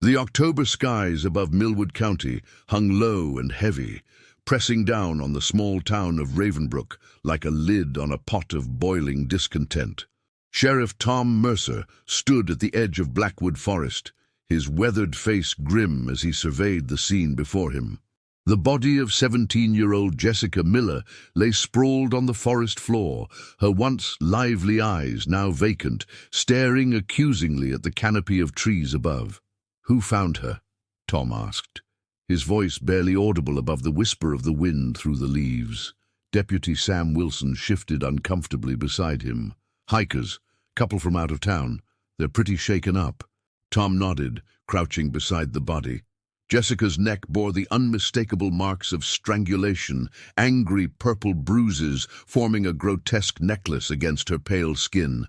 The October skies above Millwood County hung low and heavy, pressing down on the small town of Ravenbrook like a lid on a pot of boiling discontent. Sheriff Tom Mercer stood at the edge of Blackwood Forest, his weathered face grim as he surveyed the scene before him. The body of 17-year-old Jessica Miller lay sprawled on the forest floor, her once lively eyes now vacant, staring accusingly at the canopy of trees above. "Who found her?" Tom asked, his voice barely audible above the whisper of the wind through the leaves. Deputy Sam Wilson shifted uncomfortably beside him. "Hikers, couple from out of town. They're pretty shaken up." Tom nodded, crouching beside the body. Jessica's neck bore the unmistakable marks of strangulation, angry purple bruises forming a grotesque necklace against her pale skin.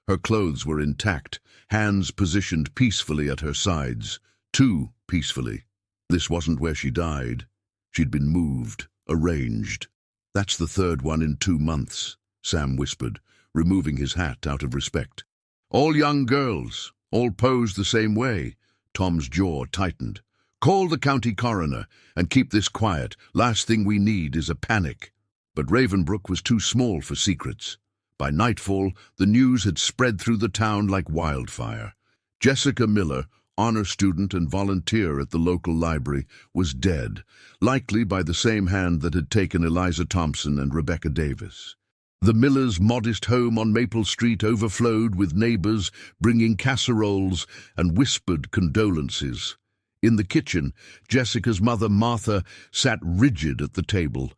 Her clothes were intact, hands positioned peacefully at her sides. Too peacefully. This wasn't where she died. She'd been moved, arranged. "That's the third one in 2 months," Sam whispered, removing his hat out of respect. "All young girls, all posed the same way." Tom's jaw tightened. "Call the county coroner and keep this quiet. Last thing we need is a panic." But Ravenbrook was too small for secrets. By nightfall, the news had spread through the town like wildfire. Jessica Miller, honor student and volunteer at the local library, was dead, likely by the same hand that had taken Eliza Thompson and Rebecca Davis. The Millers' modest home on Maple Street overflowed with neighbors bringing casseroles and whispered condolences. In the kitchen, Jessica's mother, Martha, sat rigid at the table,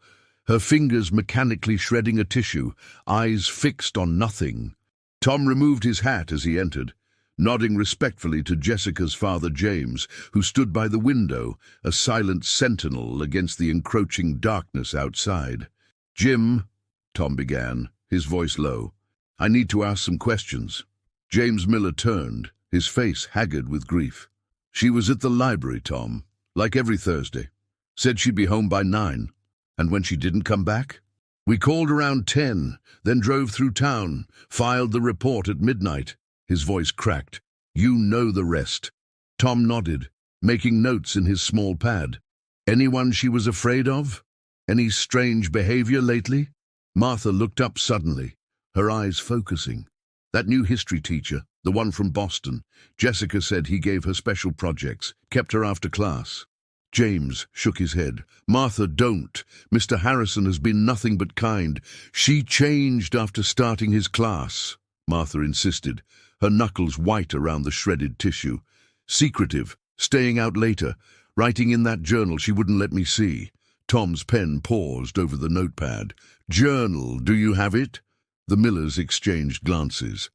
her fingers mechanically shredding a tissue, eyes fixed on nothing. Tom removed his hat as he entered, nodding respectfully to Jessica's father, James, who stood by the window, a silent sentinel against the encroaching darkness outside. "Jim," Tom began, his voice low, "I need to ask some questions." James Miller turned, his face haggard with grief. "She was at the library, Tom, like every Thursday. Said she'd be home by 9. And when she didn't come back? We called around 10, then drove through town, filed the report at midnight." His voice cracked. "You know the rest." Tom nodded, making notes in his small pad. "Anyone she was afraid of? Any strange behavior lately?" Martha looked up suddenly, her eyes focusing. "That new history teacher, the one from Boston. Jessica said he gave her special projects, kept her after class." James shook his head. "Martha, don't. Mr. Harrison has been nothing but kind. She changed after starting his class," Martha insisted, her knuckles white around the shredded tissue. "Secretive, staying out later, writing in that journal she wouldn't let me see." Tom's pen paused over the notepad. "Journal, do you have it?" The Millers exchanged glances.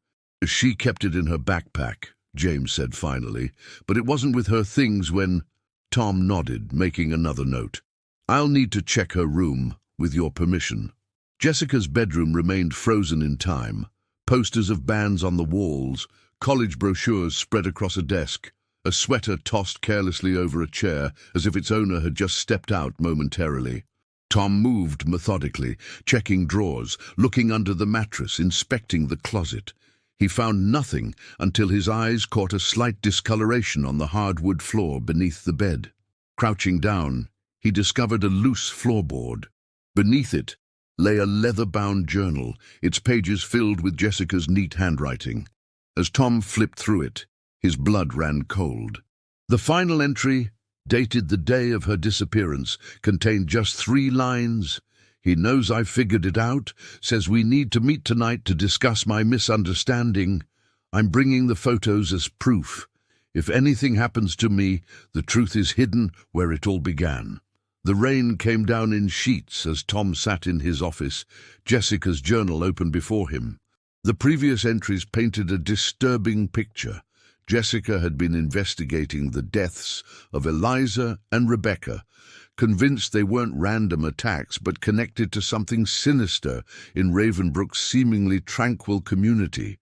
"She kept it in her backpack," James said finally, "but it wasn't with her things when—" Tom nodded, making another note. "I'll need to check her room, with your permission." Jessica's bedroom remained frozen in time. Posters of bands on the walls, college brochures spread across a desk, a sweater tossed carelessly over a chair as if its owner had just stepped out momentarily. Tom moved methodically, checking drawers, looking under the mattress, inspecting the closet. He found nothing until his eyes caught a slight discoloration on the hardwood floor beneath the bed. Crouching down, he discovered a loose floorboard. Beneath it lay a leather-bound journal, its pages filled with Jessica's neat handwriting. As Tom flipped through it, his blood ran cold. The final entry, dated the day of her disappearance, contained just 3 lines. "He knows I figured it out, says we need to meet tonight to discuss my misunderstanding. I'm bringing the photos as proof. If anything happens to me, the truth is hidden where it all began." The rain came down in sheets as Tom sat in his office, Jessica's journal open before him. The previous entries painted a disturbing picture. Jessica had been investigating the deaths of Eliza and Rebecca, convinced they weren't random attacks but connected to something sinister in Ravenbrook's seemingly tranquil community.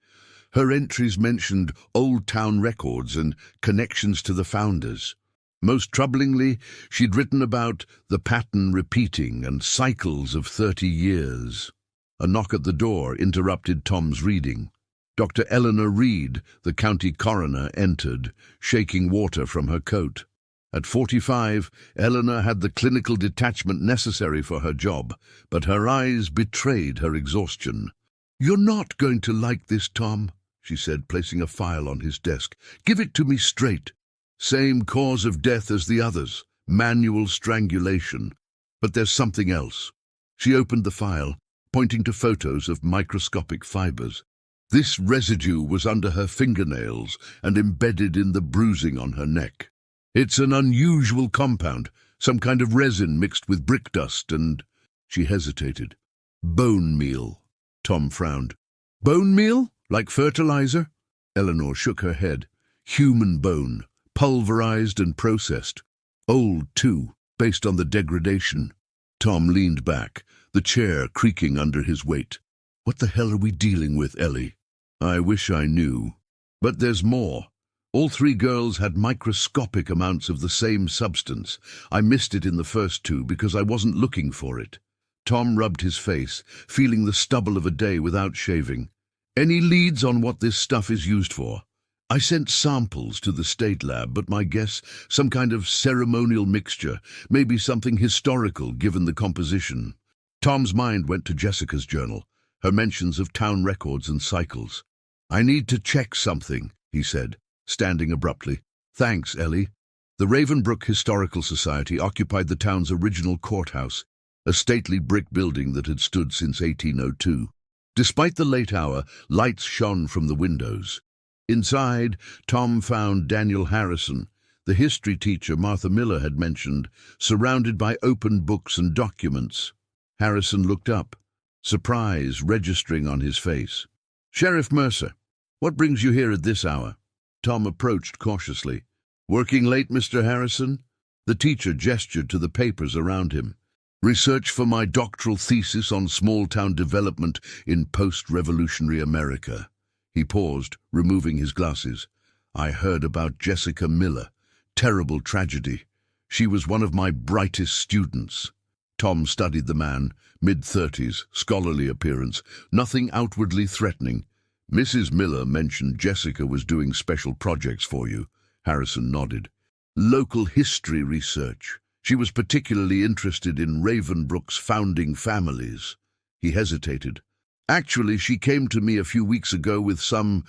Her entries mentioned old town records and connections to the founders. Most troublingly, she'd written about the pattern repeating and cycles of 30 years. A knock at the door interrupted Tom's reading. Dr. Eleanor Reed, the county coroner, entered, shaking water from her coat. At 45, Eleanor had the clinical detachment necessary for her job, but her eyes betrayed her exhaustion. "You're not going to like this, Tom," she said, placing a file on his desk. "Give it to me straight. Same cause of death as the others, manual strangulation. But there's something else." She opened the file, pointing to photos of microscopic fibers. This residue was under her fingernails and embedded in the bruising on her neck. "It's an unusual compound, some kind of resin mixed with brick dust and—" She hesitated. "Bone meal." Tom frowned. "Bone meal? Like fertilizer?" Eleanor shook her head. "Human bone, pulverized and processed. Old, too, based on the degradation." Tom leaned back, the chair creaking under his weight. "What the hell are we dealing with, Ellie?" "I wish I knew. But there's more. All three girls had microscopic amounts of the same substance. I missed it in the first two because I wasn't looking for it." Tom rubbed his face, feeling the stubble of a day without shaving. "Any leads on what this stuff is used for?" "I sent samples to the state lab, but my guess, some kind of ceremonial mixture, maybe something historical given the composition." Tom's mind went to Jessica's journal, her mentions of town records and cycles. "I need to check something," he said, standing abruptly. "Thanks, Ellie." The Ravenbrook Historical Society occupied the town's original courthouse, a stately brick building that had stood since 1802. Despite the late hour, lights shone from the windows. Inside, Tom found Daniel Harrison, the history teacher Martha Miller had mentioned, surrounded by open books and documents. Harrison looked up, surprise registering on his face. "Sheriff Mercer, what brings you here at this hour?" Tom approached cautiously. "Working late, Mr. Harrison?" The teacher gestured to the papers around him. "Research for my doctoral thesis on small-town development in post-revolutionary America." He paused, removing his glasses. "I heard about Jessica Miller. Terrible tragedy. She was one of my brightest students." Tom studied the man, mid-30s, scholarly appearance, nothing outwardly threatening. "Mrs. Miller mentioned Jessica was doing special projects for you." Harrison nodded. "Local history research. She was particularly interested in Ravenbrook's founding families." He hesitated. "Actually, she came to me a few weeks ago with some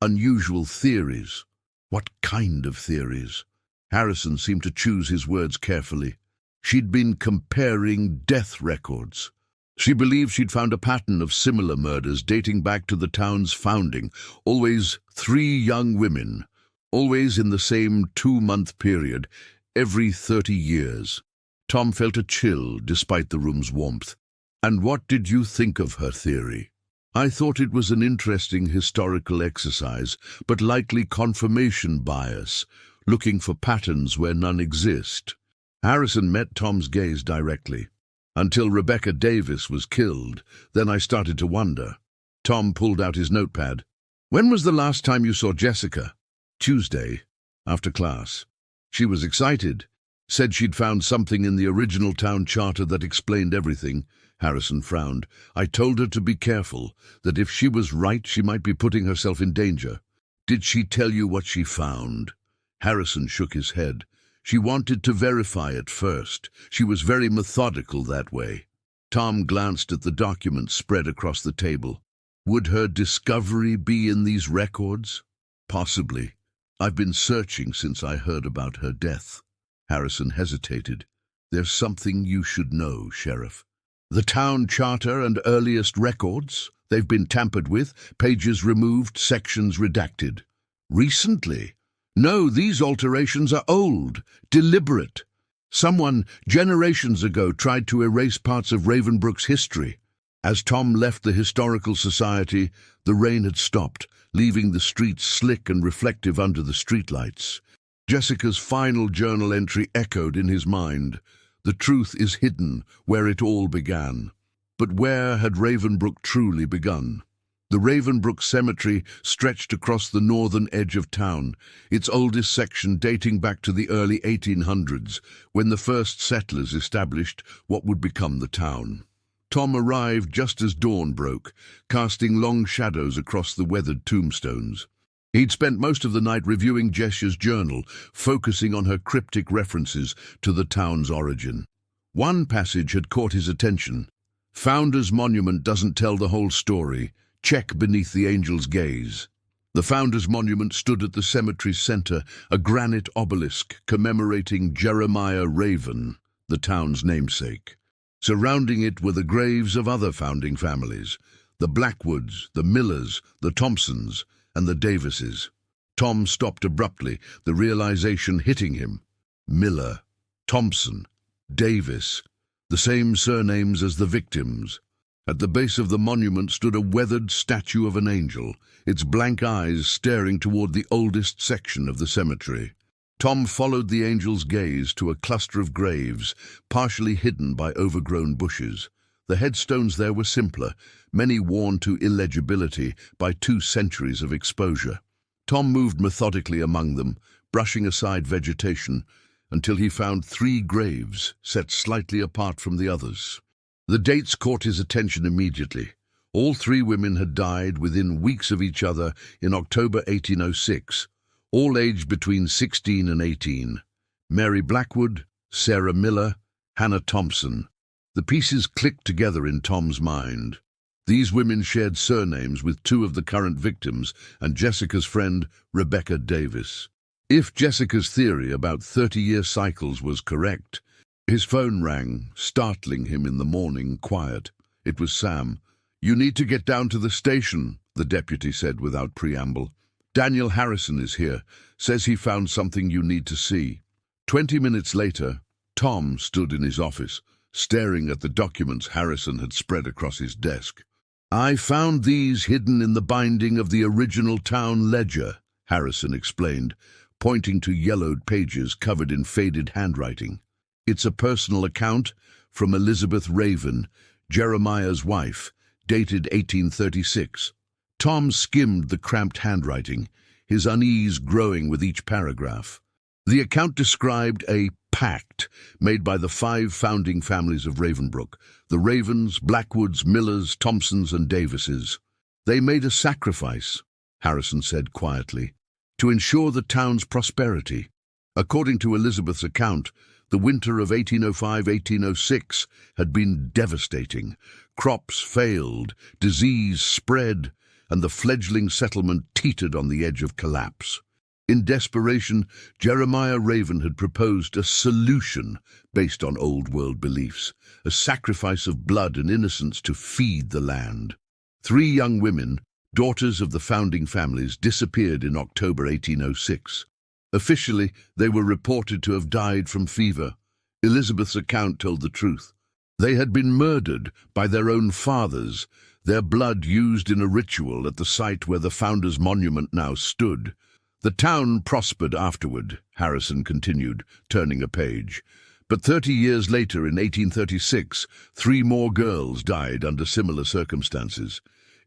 unusual theories." "What kind of theories?" Harrison seemed to choose his words carefully. "She'd been comparing death records. She believed she'd found a pattern of similar murders dating back to the town's founding, always 3 young women, always in the same 2-month period, every 30 years. Tom felt a chill despite the room's warmth. "And what did you think of her theory?" "I thought it was an interesting historical exercise, but likely confirmation bias, looking for patterns where none exist." Harrison met Tom's gaze directly. "Until Rebecca Davis was killed, then I started to wonder." Tom pulled out his notepad. "When was the last time you saw Jessica?" "Tuesday, after class. She was excited. Said she'd found something in the original town charter that explained everything." Harrison frowned. "I told her to be careful, that if she was right she might be putting herself in danger." "Did she tell you what she found?" Harrison shook his head. "She wanted to verify it first. She was very methodical that way." Tom glanced at the documents spread across the table. "Would her discovery be in these records?" "Possibly. I've been searching since I heard about her death." Harrison hesitated. "There's something you should know, Sheriff. The town charter and earliest records, they've been tampered with, pages removed, sections redacted." "Recently?" "No, these alterations are old, deliberate. Someone, generations ago, tried to erase parts of Ravenbrook's history." As Tom left the Historical Society, the rain had stopped, leaving the streets slick and reflective under the streetlights. Jessica's final journal entry echoed in his mind. The truth is hidden where it all began. But where had Ravenbrook truly begun? The Ravenbrook Cemetery stretched across the northern edge of town, its oldest section dating back to the early 1800s, when the first settlers established what would become the town. Tom arrived just as dawn broke, casting long shadows across the weathered tombstones. He'd spent most of the night reviewing Jessica's journal, focusing on her cryptic references to the town's origin. One passage had caught his attention. "Founders' Monument doesn't tell the whole story. Check beneath the angel's gaze." The Founders' Monument stood at the cemetery's center, a granite obelisk commemorating Jeremiah Raven, the town's namesake. Surrounding it were the graves of other founding families, the Blackwoods, the Millers, the Thompsons, and the Davises. Tom stopped abruptly, the realization hitting him. Miller, Thompson, Davis, the same surnames as the victims. At the base of the monument stood a weathered statue of an angel, its blank eyes staring toward the oldest section of the cemetery. Tom followed the angel's gaze to a cluster of graves, partially hidden by overgrown bushes. The headstones there were simpler, many worn to illegibility by 2 centuries of exposure. Tom moved methodically among them, brushing aside vegetation, until he found 3 graves set slightly apart from the others. The dates caught his attention immediately. All 3 women had died within weeks of each other in October 1806, all aged between 16 and 18. Mary Blackwood, Sarah Miller, Hannah Thompson. The pieces clicked together in Tom's mind. These women shared surnames with 2 of the current victims and Jessica's friend, Rebecca Davis. If Jessica's theory about 30-year cycles was correct, his phone rang, startling him in the morning quiet. It was Sam. "You need to get down to the station," the deputy said without preamble. "Daniel Harrison is here, says he found something you need to see." 20 minutes later, Tom stood in his office, staring at the documents Harrison had spread across his desk. "I found these hidden in the binding of the original town ledger," Harrison explained, pointing to yellowed pages covered in faded handwriting. "It's a personal account from Elizabeth Raven, Jeremiah's wife, dated 1836. Tom skimmed the cramped handwriting, his unease growing with each paragraph. The account described a pact made by the 5 founding families of Ravenbrook, the Ravens, Blackwoods, Millers, Thompsons, and Davises. "They made a sacrifice," Harrison said quietly, "to ensure the town's prosperity. According to Elizabeth's account, the winter of 1805-1806 had been devastating. Crops failed, disease spread, and the fledgling settlement teetered on the edge of collapse. In desperation, Jeremiah Raven had proposed a solution based on old-world beliefs, a sacrifice of blood and innocence to feed the land. 3 young women, daughters of the founding families, disappeared in October 1806. Officially, they were reported to have died from fever. Elizabeth's account told the truth. They had been murdered by their own fathers, their blood used in a ritual at the site where the Founders' Monument now stood. "The town prospered afterward," Harrison continued, turning a page. "But 30 years later, in 1836, 3 more girls died under similar circumstances.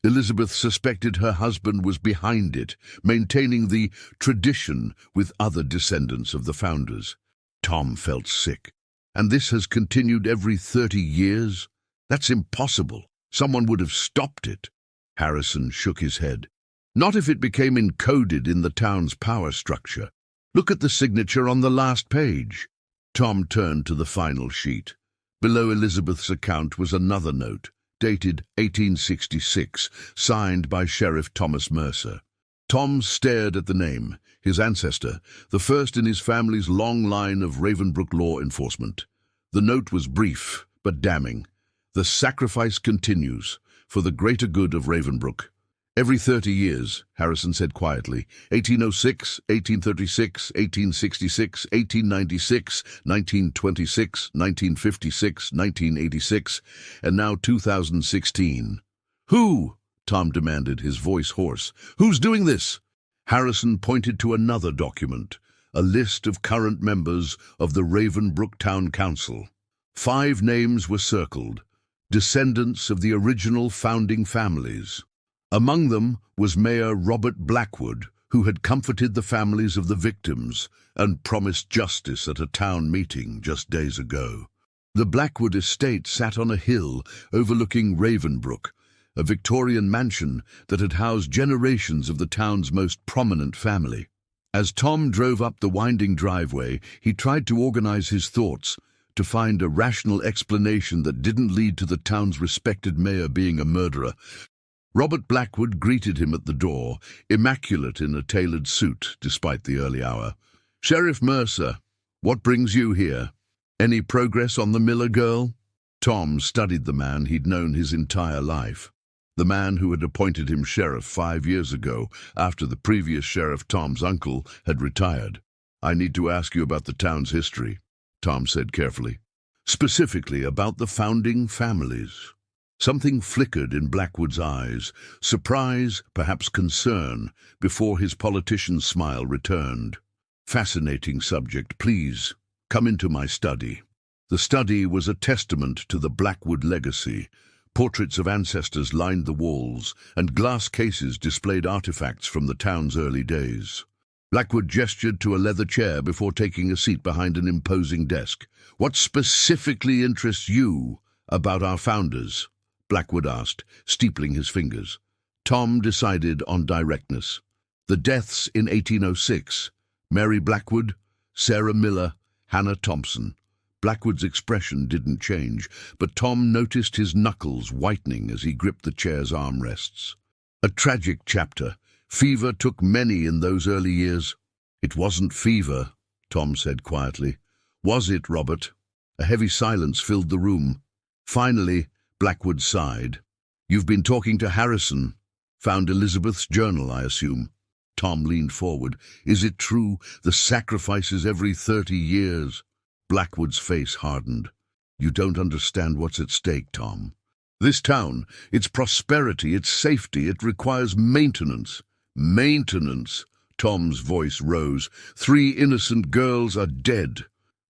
Elizabeth suspected her husband was behind it, maintaining the tradition with other descendants of the founders." Tom felt sick. "And this has continued every 30 years? That's impossible. Someone would have stopped it." Harrison shook his head. "Not if it became encoded in the town's power structure. Look at the signature on the last page." Tom turned to the final sheet. Below Elizabeth's account was another note, dated 1866, signed by Sheriff Thomas Mercer. Tom stared at the name, his ancestor, the first in his family's long line of Ravenbrook law enforcement. The note was brief, but damning. "The sacrifice continues, for the greater good of Ravenbrook. Every 30 years, Harrison said quietly, 1806, 1836, 1866, 1896, 1926, 1956, 1986, and now 2016. "Who?" Tom demanded, his voice hoarse. "Who's doing this?" Harrison pointed to another document, a list of current members of the Ravenbrook Town Council. 5 names were circled, descendants of the original founding families. Among them was Mayor Robert Blackwood, who had comforted the families of the victims and promised justice at a town meeting just days ago. The Blackwood estate sat on a hill overlooking Ravenbrook, a Victorian mansion that had housed generations of the town's most prominent family. As Tom drove up the winding driveway, he tried to organize his thoughts, to find a rational explanation that didn't lead to the town's respected mayor being a murderer. Robert Blackwood greeted him at the door, immaculate in a tailored suit, despite the early hour. "Sheriff Mercer, what brings you here? Any progress on the Miller girl?" Tom studied the man he'd known his entire life. The man who had appointed him sheriff 5 years ago, after the previous sheriff, Tom's uncle, had retired. "I need to ask you about the town's history," Tom said carefully. "Specifically about the founding families." Something flickered in Blackwood's eyes, surprise, perhaps concern, before his politician's smile returned. "Fascinating subject. Please, come into my study." The study was a testament to the Blackwood legacy. Portraits of ancestors lined the walls, and glass cases displayed artifacts from the town's early days. Blackwood gestured to a leather chair before taking a seat behind an imposing desk. "What specifically interests you about our founders?" Blackwood asked, steepling his fingers. Tom decided on directness. The deaths in 1806, Mary Blackwood, Sarah Miller, Hannah Thompson. Blackwood's expression didn't change, but Tom noticed his knuckles whitening as he gripped the chair's armrests. "A tragic chapter. Fever took many in those early years." "It wasn't fever," Tom said quietly. "Was it, Robert?" A heavy silence filled the room. Finally, Blackwood sighed. "You've been talking to Harrison. Found Elizabeth's journal, I assume." Tom leaned forward. "Is it true? The sacrifices every 30 years. Blackwood's face hardened. "You don't understand what's at stake, Tom. This town, its prosperity, its safety, it requires maintenance." "Maintenance?" Tom's voice rose. "3 innocent girls are dead."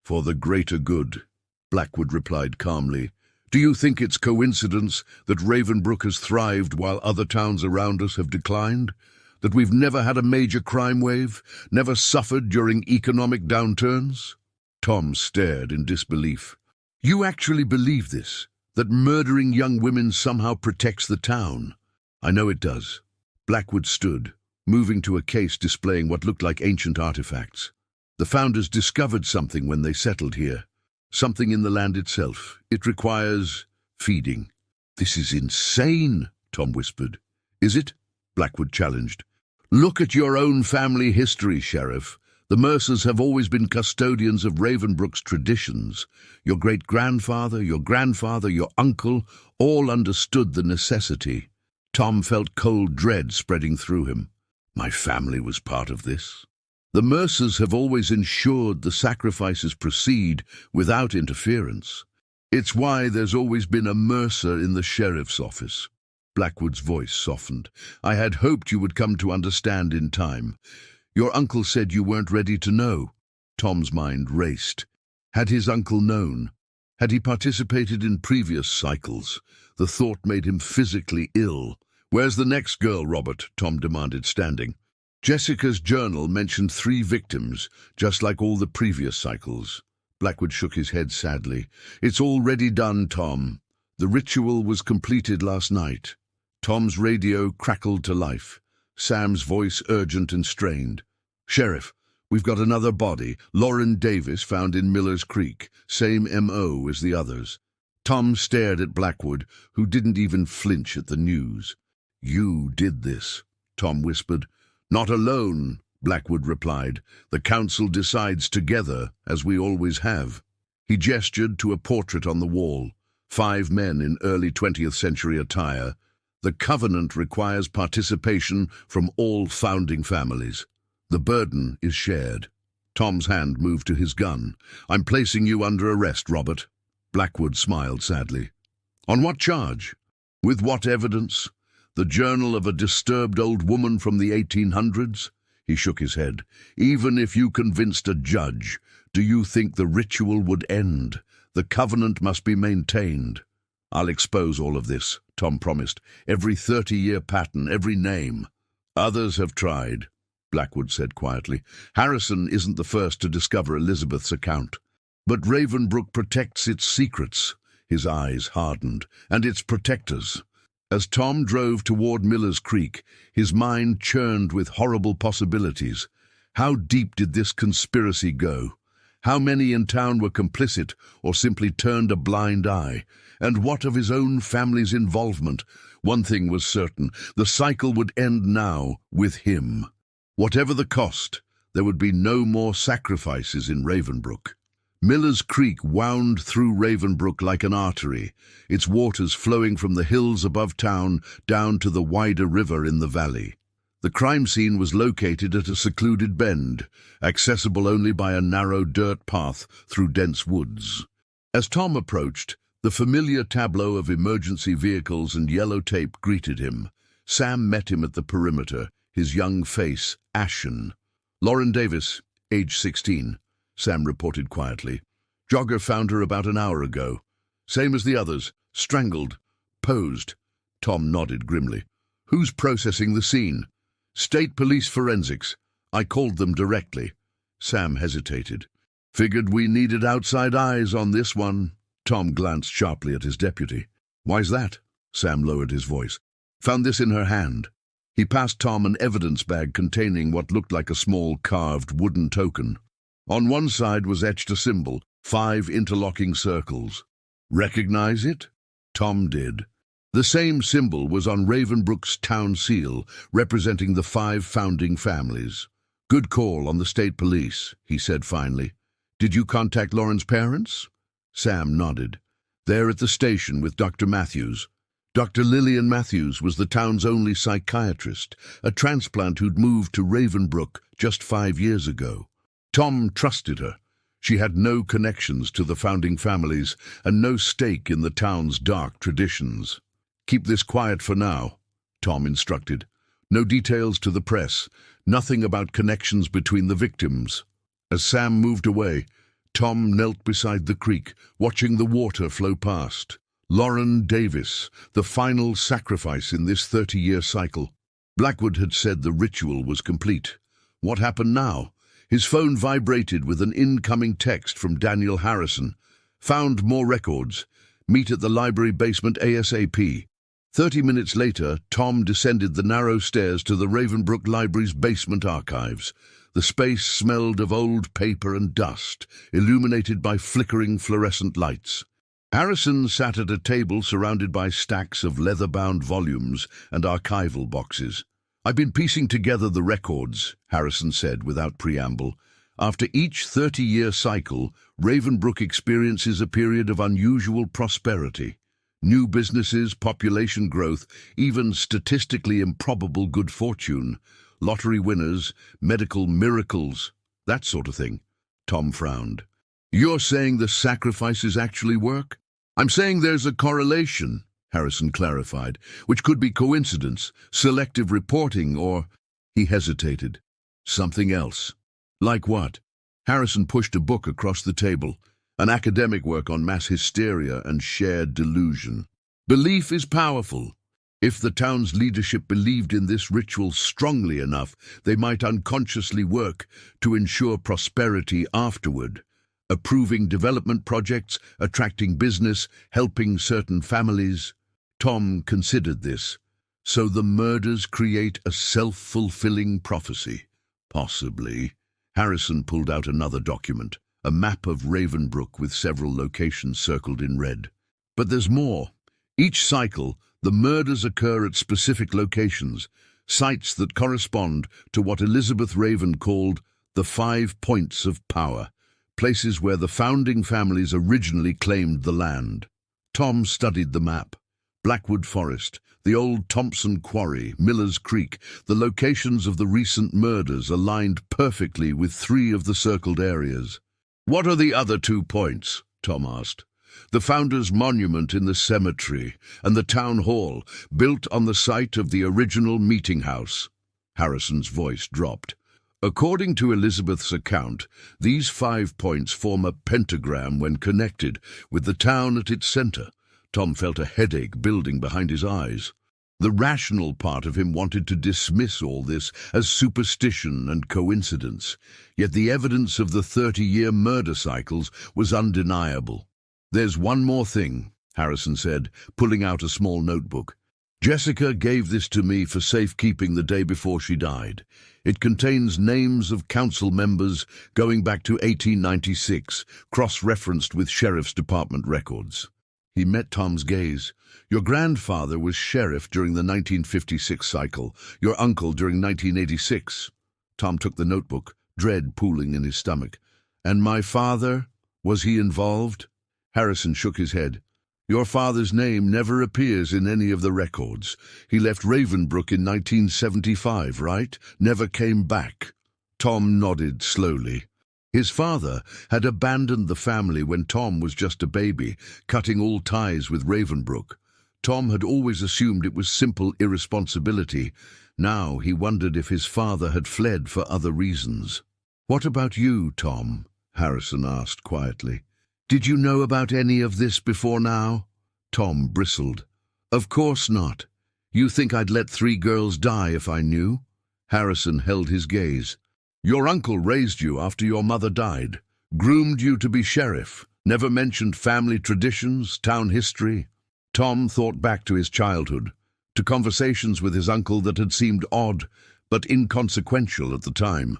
"For the greater good," Blackwood replied calmly. "Do you think it's coincidence that Ravenbrook has thrived while other towns around us have declined? That we've never had a major crime wave, never suffered during economic downturns?" Tom stared in disbelief. "You actually believe this? That murdering young women somehow protects the town?" "I know it does." Blackwood stood, moving to a case displaying what looked like ancient artifacts. "The founders discovered something when they settled here. Something in the land itself. It requires feeding." "This is insane," Tom whispered. "Is it?" Blackwood challenged. "Look at your own family history, Sheriff. The Mercers have always been custodians of Ravenbrook's traditions. Your great-grandfather, your grandfather, your uncle, all understood the necessity." Tom felt cold dread spreading through him. "My family was part of this." "The Mercers have always ensured the sacrifices proceed without interference. It's why there's always been a Mercer in the sheriff's office." Blackwood's voice softened. "I had hoped you would come to understand in time. Your uncle said you weren't ready to know." Tom's mind raced. Had his uncle known? Had he participated in previous cycles? The thought made him physically ill. "Where's the next girl, Robert?" Tom demanded, standing. "Jessica's journal mentioned 3 victims, just like all the previous cycles." Blackwood shook his head sadly. "It's already done, Tom. The ritual was completed last night." Tom's radio crackled to life. Sam's voice urgent and strained. "Sheriff, we've got another body, Lauren Davis, found in Miller's Creek. Same M.O. as the others." Tom stared at Blackwood, who didn't even flinch at the news. "You did this," Tom whispered. "Not alone," Blackwood replied. "The council decides together, as we always have." He gestured to a portrait on the wall. 5 men in early 20th century attire. "The covenant requires participation from all founding families. The burden is shared." Tom's hand moved to his gun. "I'm placing you under arrest, Robert." Blackwood smiled sadly. "On what charge? With what evidence? The journal of a disturbed old woman from the 1800s? He shook his head. "Even if you convinced a judge, do you think the ritual would end? The covenant must be maintained." "I'll expose all of this," Tom promised. "Every 30-year pattern, every name." "Others have tried," Blackwood said quietly. "Harrison isn't the first to discover Elizabeth's account." But Ravenbrook protects its secrets. His eyes hardened. And its protectors. As Tom drove toward Miller's Creek, his mind churned with horrible possibilities. How deep did this conspiracy go? How many in town were complicit or simply turned a blind eye? And what of his own family's involvement? One thing was certain, the cycle would end now with him. Whatever the cost, there would be no more sacrifices in Ravenbrook. Miller's Creek wound through Ravenbrook like an artery, its waters flowing from the hills above town down to the wider river in the valley. The crime scene was located at a secluded bend, accessible only by a narrow dirt path through dense woods. As Tom approached, the familiar tableau of emergency vehicles and yellow tape greeted him. Sam met him at the perimeter, his young face ashen. "Lauren Davis, age 16. Sam reported quietly. "Jogger found her about an hour ago. Same as the others, strangled, posed." Tom nodded grimly. "Who's processing the scene?" "State Police Forensics. I called them directly." Sam hesitated. "Figured we needed outside eyes on this one." Tom glanced sharply at his deputy. "Why's that?" Sam lowered his voice. "Found this in her hand." He passed Tom an evidence bag containing what looked like a small carved wooden token. On one side was etched a symbol, 5 interlocking circles. "Recognize it?" Tom did. The same symbol was on Ravenbrook's town seal, representing the 5 founding families. "Good call on the state police," he said finally. "Did you contact Lauren's parents?" Sam nodded. "They're at the station with Dr. Matthews." Dr. Lillian Matthews was the town's only psychiatrist, a transplant who'd moved to Ravenbrook just 5 years ago. Tom trusted her. She had no connections to the founding families and no stake in the town's dark traditions. "Keep this quiet for now," Tom instructed. "No details to the press, nothing about connections between the victims." As Sam moved away, Tom knelt beside the creek, watching the water flow past. Lauren Davis, the final sacrifice in this 30-year cycle. Blackwood had said the ritual was complete. What happened now? His phone vibrated with an incoming text from Daniel Harrison. "Found more records. Meet at the library basement ASAP." 30 minutes later, Tom descended the narrow stairs to the Ravenbrook Library's basement archives. The space smelled of old paper and dust, illuminated by flickering fluorescent lights. Harrison sat at a table surrounded by stacks of leather-bound volumes and archival boxes. "I've been piecing together the records," Harrison said without preamble. "After each 30-year cycle, Ravenbrook experiences a period of unusual prosperity. New businesses, population growth, even statistically improbable good fortune. Lottery winners, medical miracles, that sort of thing." Tom frowned. "You're saying the sacrifices actually work?" "I'm saying there's a correlation," Harrison clarified, "which could be coincidence, selective reporting, or—" He hesitated. "Something else." "Like what?" Harrison pushed a book across the table, an academic work on mass hysteria and shared delusion. "Belief is powerful. If the town's leadership believed in this ritual strongly enough, they might unconsciously work to ensure prosperity afterward. Approving development projects, attracting business, helping certain families." Tom considered this. So the murders create a self-fulfilling prophecy. Possibly. Harrison pulled out another document, a map of Ravenbrook with several locations circled in red. "But there's more. Each cycle, the murders occur at specific locations, sites that correspond to what Elizabeth Raven called the 5 points of power, places where the founding families originally claimed the land." Tom studied the map. Blackwood Forest, the old Thompson Quarry, Miller's Creek, the locations of the recent murders aligned perfectly with 3 of the circled areas. "What are the other 2 points?" Tom asked. "The Founders' Monument in the cemetery and the Town Hall, built on the site of the original meeting house." Harrison's voice dropped. "According to Elizabeth's account, these 5 points form a pentagram when connected, with the town at its center." Tom felt a headache building behind his eyes. The rational part of him wanted to dismiss all this as superstition and coincidence, yet the evidence of the 30-year murder cycles was undeniable. "There's one more thing," Harrison said, pulling out a small notebook. "Jessica gave this to me for safekeeping the day before she died. It contains names of council members going back to 1896, cross-referenced with Sheriff's Department records." He met Tom's gaze. "Your grandfather was sheriff during the 1956 cycle, your uncle during 1986. Tom took the notebook, dread pooling in his stomach. "And my father? Was he involved?" Harrison shook his head. "Your father's name never appears in any of the records. He left Ravenbrook in 1975, right? Never came back." Tom nodded slowly. His father had abandoned the family when Tom was just a baby, cutting all ties with Ravenbrook. Tom had always assumed it was simple irresponsibility. Now he wondered if his father had fled for other reasons. "What about you, Tom?" Harrison asked quietly. "Did you know about any of this before now?" Tom bristled. "Of course not. You think I'd let 3 girls die if I knew?" Harrison held his gaze. "Your uncle raised you after your mother died, groomed you to be sheriff, never mentioned family traditions, town history." Tom thought back to his childhood, to conversations with his uncle that had seemed odd but inconsequential at the time.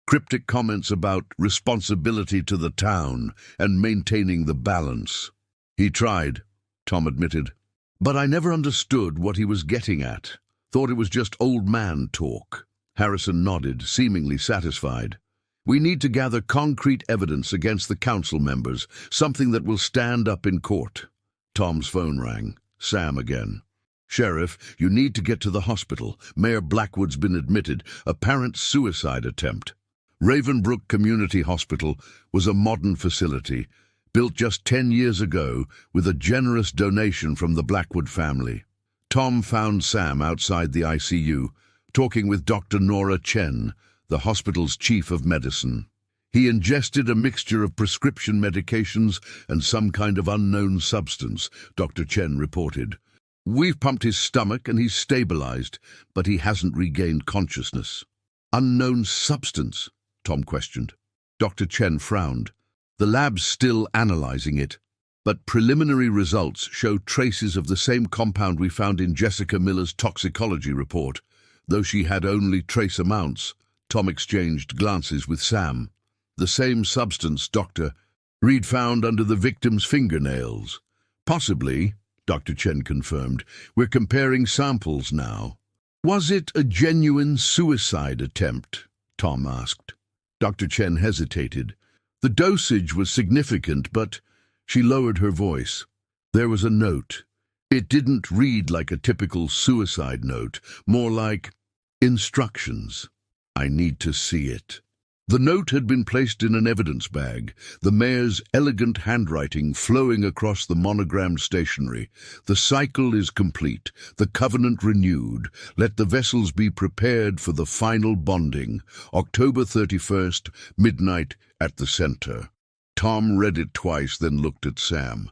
Cryptic comments about responsibility to the town and maintaining the balance. "He tried," Tom admitted. "But I never understood what he was getting at. Thought it was just old man talk." Harrison nodded, seemingly satisfied. "We need to gather concrete evidence against the council members, something that will stand up in court." Tom's phone rang. Sam again. "Sheriff, you need to get to the hospital. Mayor Blackwood's been admitted. Apparent suicide attempt." Ravenbrook Community Hospital was a modern facility, built just 10 years ago with a generous donation from the Blackwood family. Tom found Sam outside the ICU, talking with Dr. Nora Chen, the hospital's chief of medicine. He ingested a mixture of prescription medications and some kind of unknown substance, Dr. Chen reported. "We've pumped his stomach and he's stabilized, but he hasn't regained consciousness." "Unknown substance?" Tom questioned. Dr. Chen frowned. "The lab's still analyzing it, but preliminary results show traces of the same compound we found in Jessica Miller's toxicology report. Though she had only trace amounts." Tom exchanged glances with Sam. "The same substance, Doctor. Reed found under the victim's fingernails." "Possibly," Dr. Chen confirmed. "We're comparing samples now." "Was it a genuine suicide attempt?" Tom asked. Dr. Chen hesitated. "The dosage was significant, but—" She lowered her voice. "There was a note. It didn't read like a typical suicide note, more like instructions. I need to see it." The note had been placed in an evidence bag, the mayor's elegant handwriting flowing across the monogrammed stationery. "The cycle is complete, the covenant renewed. Let the vessels be prepared for the final bonding. October 31st, midnight at the center." Tom read it twice, then looked at Sam.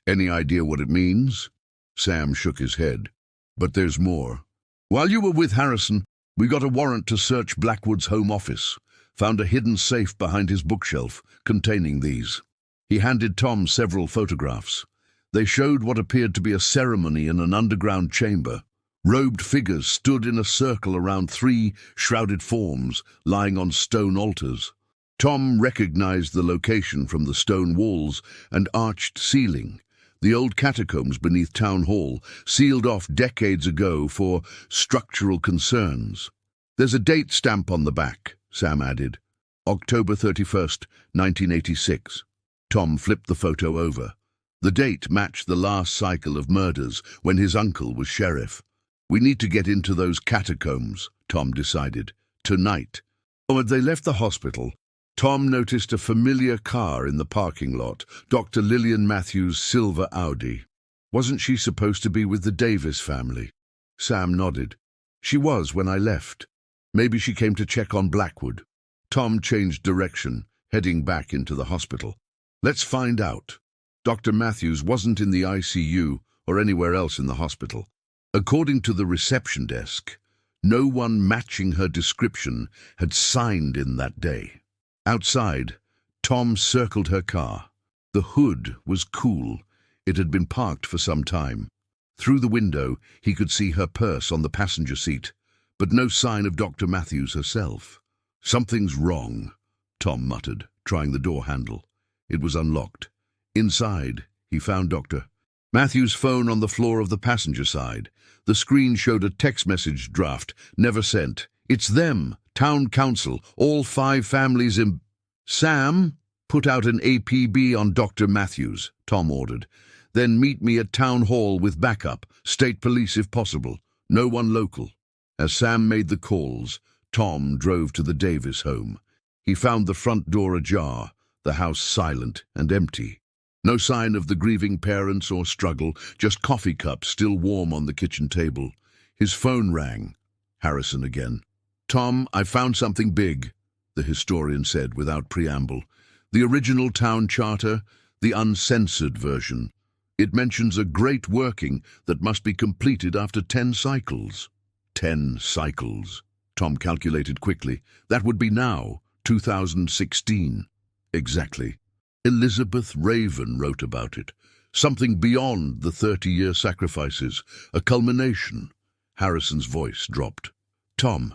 "Any idea what it means?" Sam shook his head. "But there's more. While you were with Harrison, we got a warrant to search Blackwood's home office. Found a hidden safe behind his bookshelf containing these." He handed Tom several photographs. They showed what appeared to be a ceremony in an underground chamber. Robed figures stood in a circle around 3 shrouded forms lying on stone altars. Tom recognized the location from the stone walls and arched ceiling. The old catacombs beneath Town Hall, sealed off decades ago for structural concerns. "There's a date stamp on the back," Sam added. "October 31st, 1986. Tom flipped the photo over. The date matched the last cycle of murders when his uncle was sheriff. "We need to get into those catacombs," Tom decided. "Tonight." As they left the hospital, Tom noticed a familiar car in the parking lot, Dr. Lillian Matthews' silver Audi. Wasn't she supposed to be with the Davis family? Sam nodded. "She was when I left. Maybe she came to check on Blackwood." Tom changed direction, heading back into the hospital. "Let's find out." Dr. Matthews wasn't in the ICU or anywhere else in the hospital. According to the reception desk, no one matching her description had signed in that day. Outside, Tom circled her car. The hood was cool. It had been parked for some time. Through the window, he could see her purse on the passenger seat, but no sign of Dr. Matthews herself. "Something's wrong," Tom muttered, trying the door handle. It was unlocked. Inside, he found Dr. Matthews' phone on the floor of the passenger side. The screen showed a text message draft, never sent. "It's them, town council, all 5 families in—" "Sam, put out an APB on Dr. Matthews," Tom ordered. "Then meet me at town hall with backup, state police if possible. No one local." As Sam made the calls, Tom drove to the Davis home. He found the front door ajar, the house silent and empty. No sign of the grieving parents or struggle, just coffee cups still warm on the kitchen table. His phone rang. Harrison again. "Tom, I found something big," the historian said without preamble. "The original town charter, the uncensored version. It mentions a great working that must be completed after 10 cycles. 10 cycles. Tom calculated quickly. That would be now, 2016. Exactly. Elizabeth Raven wrote about it. Something beyond the 30-year sacrifices. A culmination. Harrison's voice dropped. "Tom,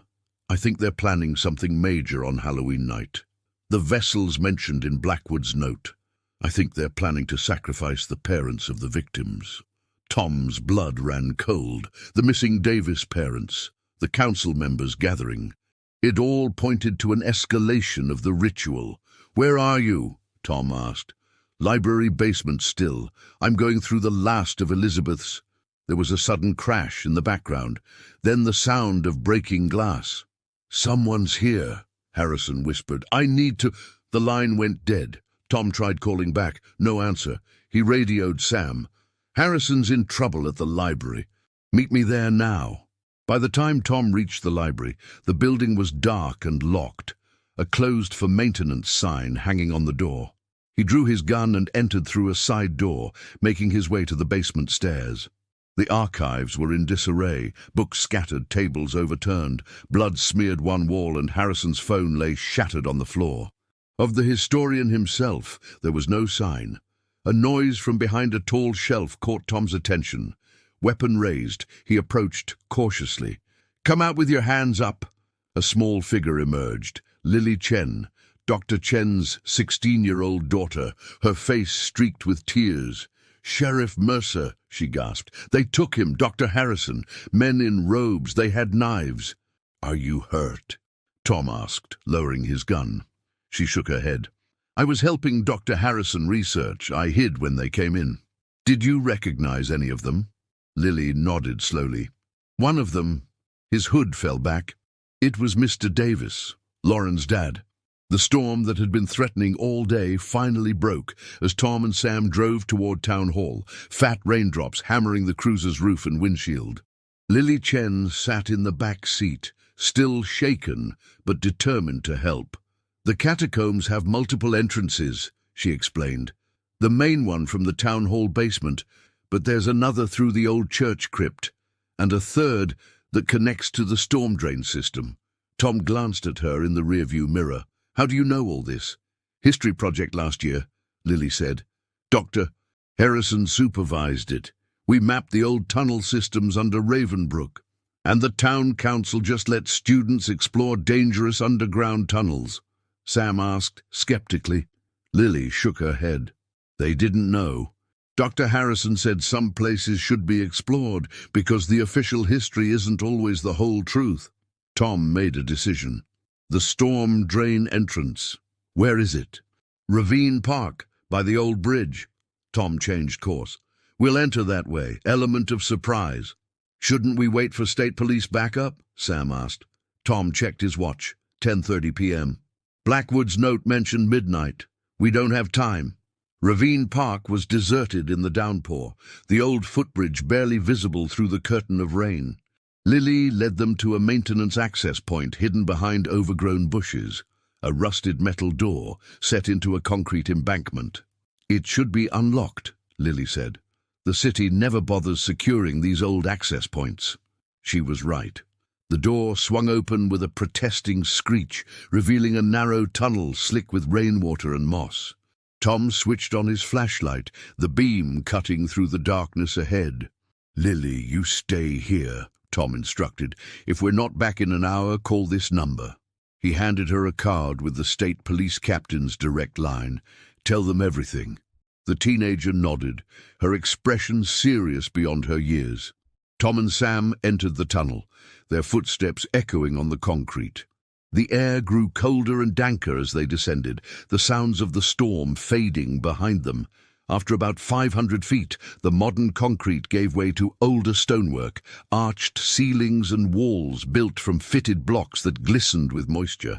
I think they're planning something major on Halloween night. The vessels mentioned in Blackwood's note. I think they're planning to sacrifice the parents of the victims." Tom's blood ran cold. The missing Davis parents, the council members gathering. It all pointed to an escalation of the ritual. "Where are you?" Tom asked. "Library basement still. I'm going through the last of Elizabeth's." There was a sudden crash in the background, then the sound of breaking glass. "Someone's here," Harrison whispered. "I need to—" The line went dead. Tom tried calling back. No answer. He radioed Sam. "Harrison's in trouble at the library. Meet me there now." By the time Tom reached the library, the building was dark and locked, a closed for maintenance sign hanging on the door. He drew his gun and entered through a side door, making his way to the basement stairs. The archives were in disarray, books scattered, tables overturned, blood smeared one wall, and Harrison's phone lay shattered on the floor. Of the historian himself, there was no sign. A noise from behind a tall shelf caught Tom's attention. Weapon raised, he approached cautiously. "Come out with your hands up." A small figure emerged. Lily Chen, Dr. Chen's 16-year-old daughter, her face streaked with tears. "Sheriff Mercer," she gasped. "They took him, Dr. Harrison. Men in robes, they had knives." "Are you hurt?" Tom asked, lowering his gun. She shook her head. "I was helping Dr. Harrison research. I hid when they came in." "Did you recognize any of them?" Lily nodded slowly. "One of them, his hood fell back. It was Mr. Davis, Lauren's dad." The storm that had been threatening all day finally broke as Tom and Sam drove toward Town Hall, fat raindrops hammering the cruiser's roof and windshield. Lily Chen sat in the back seat, still shaken but determined to help. "The catacombs have multiple entrances," she explained. "The main one from the Town Hall basement, but there's another through the old church crypt, and a third that connects to the storm drain system." Tom glanced at her in the rearview mirror. "How do you know all this?" "History project last year," Lily said. "Dr. Harrison supervised it. We mapped the old tunnel systems under Ravenbrook. And the town council just let students explore dangerous underground tunnels?" Sam asked, skeptically. Lily shook her head. "They didn't know. Dr. Harrison said some places should be explored because the official history isn't always the whole truth." Tom made a decision. "The storm drain entrance. Where is it?" "Ravine Park, by the old bridge." Tom changed course. "We'll enter that way, element of surprise." "Shouldn't we wait for state police backup?" Sam asked. Tom checked his watch. 10:30 p.m. Blackwood's note mentioned midnight. "We don't have time." Ravine Park was deserted in the downpour, the old footbridge barely visible through the curtain of rain. Lily led them to a maintenance access point hidden behind overgrown bushes, a rusted metal door set into a concrete embankment. "It should be unlocked," Lily said. The city never bothers securing these old access points. She was right. The door swung open with a protesting screech, revealing a narrow tunnel slick with rainwater and moss. Tom switched on his flashlight, the beam cutting through the darkness ahead. "Lily, you stay here," Tom instructed. "If we're not back in an hour, call this number." He handed her a card with the state police captain's direct line. "Tell them everything." The teenager nodded, her expression serious beyond her years. Tom and Sam entered the tunnel, their footsteps echoing on the concrete. The air grew colder and danker as they descended, the sounds of the storm fading behind them. After about 500 feet, the modern concrete gave way to older stonework, arched ceilings and walls built from fitted blocks that glistened with moisture.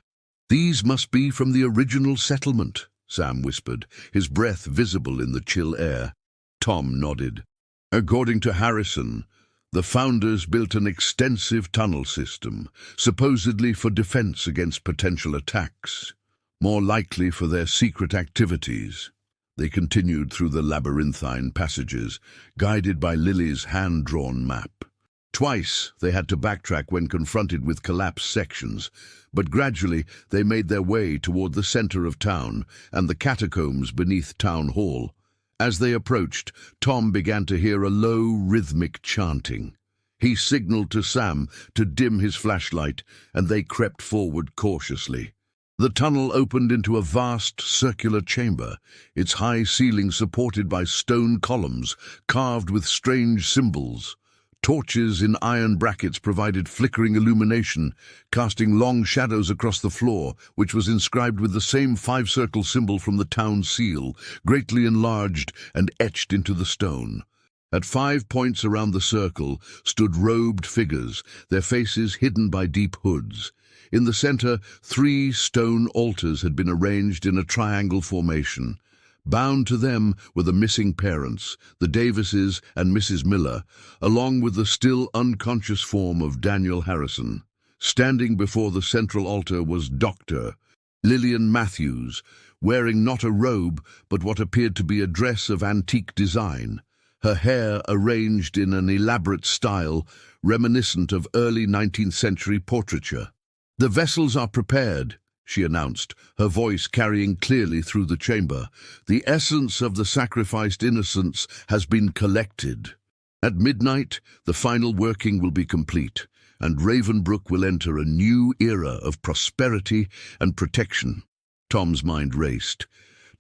"These must be from the original settlement," Sam whispered, his breath visible in the chill air. Tom nodded. "According to Harrison, the founders built an extensive tunnel system, supposedly for defense against potential attacks, more likely for their secret activities." They continued through the labyrinthine passages, guided by Lily's hand-drawn map. Twice they had to backtrack when confronted with collapsed sections, but gradually they made their way toward the center of town and the catacombs beneath Town Hall. As they approached, Tom began to hear a low, rhythmic chanting. He signaled to Sam to dim his flashlight, and they crept forward cautiously. The tunnel opened into a vast, circular chamber, its high ceiling supported by stone columns carved with strange symbols. Torches in iron brackets provided flickering illumination, casting long shadows across the floor, which was inscribed with the same five-circle symbol from the town seal, greatly enlarged and etched into the stone. At 5 points around the circle stood robed figures, their faces hidden by deep hoods. In the center, 3 stone altars had been arranged in a triangle formation. Bound to them were the missing parents, the Davises and Mrs. Miller, along with the still unconscious form of Daniel Harrison. Standing before the central altar was Dr. Lillian Matthews, wearing not a robe but what appeared to be a dress of antique design, her hair arranged in an elaborate style reminiscent of early 19th century portraiture. "The vessels are prepared," she announced, her voice carrying clearly through the chamber. "The essence of the sacrificed innocents has been collected. At midnight, the final working will be complete, and Ravenbrook will enter a new era of prosperity and protection." Tom's mind raced.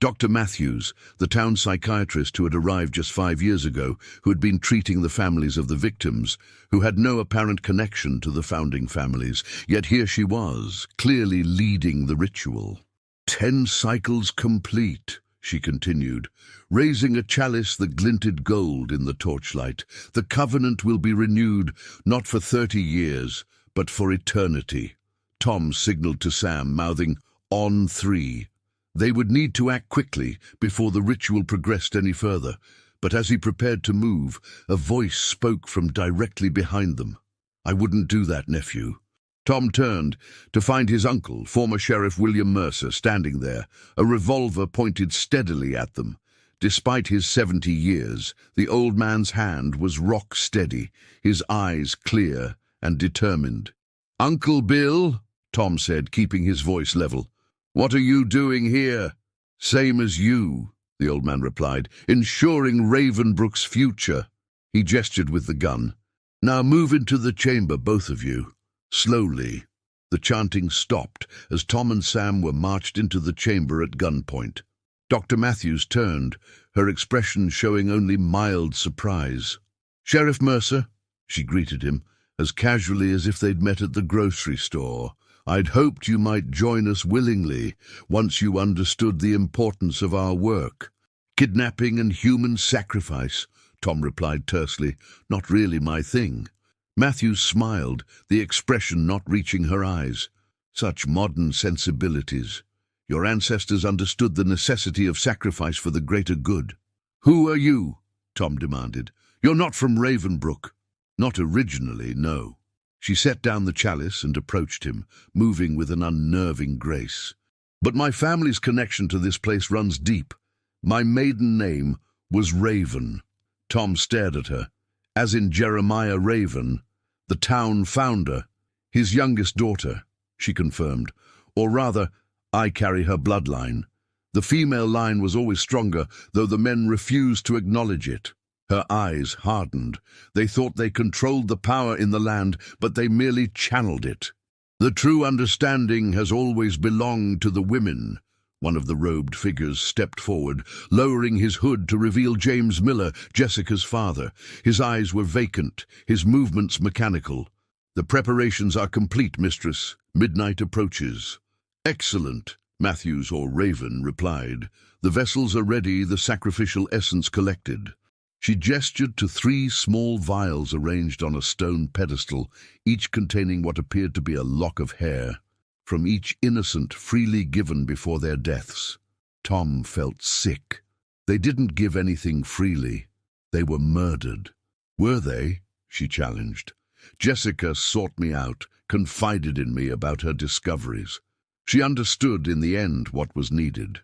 Dr. Matthews, the town psychiatrist who had arrived just 5 years ago, who had been treating the families of the victims, who had no apparent connection to the founding families, yet here she was, clearly leading the ritual. 10 cycles complete," she continued, raising a chalice that glinted gold in the torchlight. "The covenant will be renewed, not for 30 years, but for eternity." Tom signaled to Sam, mouthing, "On 3." They would need to act quickly before the ritual progressed any further, but as he prepared to move, a voice spoke from directly behind them. "I wouldn't do that, nephew." Tom turned to find his uncle, former Sheriff William Mercer, standing there, a revolver pointed steadily at them. Despite his 70 years, the old man's hand was rock steady, his eyes clear and determined. "Uncle Bill," Tom said, keeping his voice level, "what are you doing here?" "Same as you," the old man replied, "ensuring Ravenbrook's future." He gestured with the gun. "Now move into the chamber, both of you." Slowly, the chanting stopped as Tom and Sam were marched into the chamber at gunpoint. Dr. Matthews turned, her expression showing only mild surprise. "Sheriff Mercer," she greeted him, as casually as if they'd met at the grocery store. "I'd hoped you might join us willingly once you understood the importance of our work." "Kidnapping and human sacrifice," Tom replied tersely, "not really my thing." Matthews smiled, the expression not reaching her eyes. "Such modern sensibilities. Your ancestors understood the necessity of sacrifice for the greater good." "Who are you?" Tom demanded. "You're not from Ravenbrook." "Not originally, no." She set down the chalice and approached him, moving with an unnerving grace. "But my family's connection to this place runs deep. My maiden name was Raven." Tom stared at her. As in Jeremiah Raven, the town founder, his youngest daughter, she confirmed. Or rather, I carry her bloodline. The female line was always stronger, though the men refused to acknowledge it. Her eyes hardened. They thought they controlled the power in the land, but they merely channeled it. The true understanding has always belonged to the women. One of the robed figures stepped forward, lowering his hood to reveal James Miller, Jessica's father. His eyes were vacant, his movements mechanical. The preparations are complete, mistress. Midnight approaches. Excellent, Matthews or Raven replied. The vessels are ready, the sacrificial essence collected. She gestured to 3 small vials arranged on a stone pedestal, each containing what appeared to be a lock of hair, from each innocent freely given before their deaths. Tom felt sick. They didn't give anything freely. They were murdered. Were they? She challenged. Jessica sought me out, confided in me about her discoveries. She understood in the end what was needed,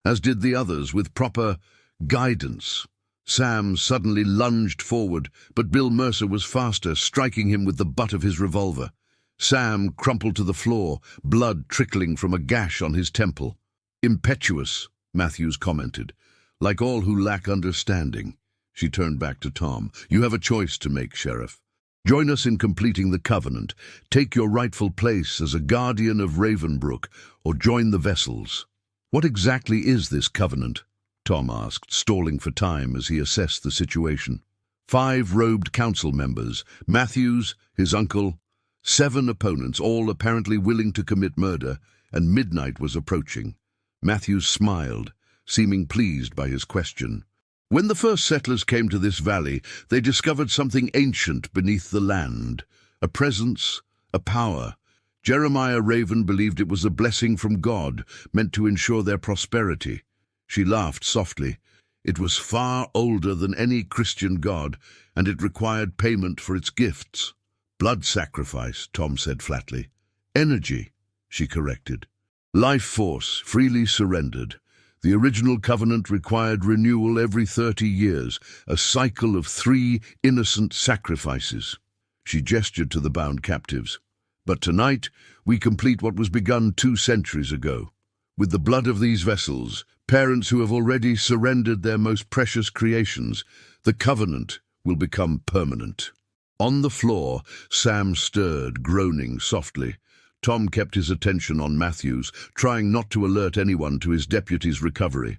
as did the others with proper guidance. Sam suddenly lunged forward, but Bill Mercer was faster, striking him with the butt of his revolver. Sam crumpled to the floor, blood trickling from a gash on his temple. Impetuous, Matthews commented. Like all who lack understanding. She turned back to Tom. You have a choice to make, Sheriff. Join us in completing the covenant. Take your rightful place as a guardian of Ravenbrook, or join the vessels. What exactly is this covenant? Tom asked, stalling for time as he assessed the situation. 5 robed council members, Matthews, his uncle, 7 opponents, all apparently willing to commit murder, and midnight was approaching. Matthews smiled, seeming pleased by his question. When the first settlers came to this valley, they discovered something ancient beneath the land, a presence, a power. Jeremiah Raven believed it was a blessing from God, meant to ensure their prosperity. She laughed softly. It was far older than any Christian god, and it required payment for its gifts. Blood sacrifice, Tom said flatly. Energy, she corrected. Life force, freely surrendered. The original covenant required renewal every 30 years, a cycle of 3 innocent sacrifices. She gestured to the bound captives. But tonight, we complete what was begun 2 centuries ago. With the blood of these vessels, parents who have already surrendered their most precious creations, the covenant will become permanent. On the floor, Sam stirred, groaning softly. Tom kept his attention on Matthews, trying not to alert anyone to his deputy's recovery.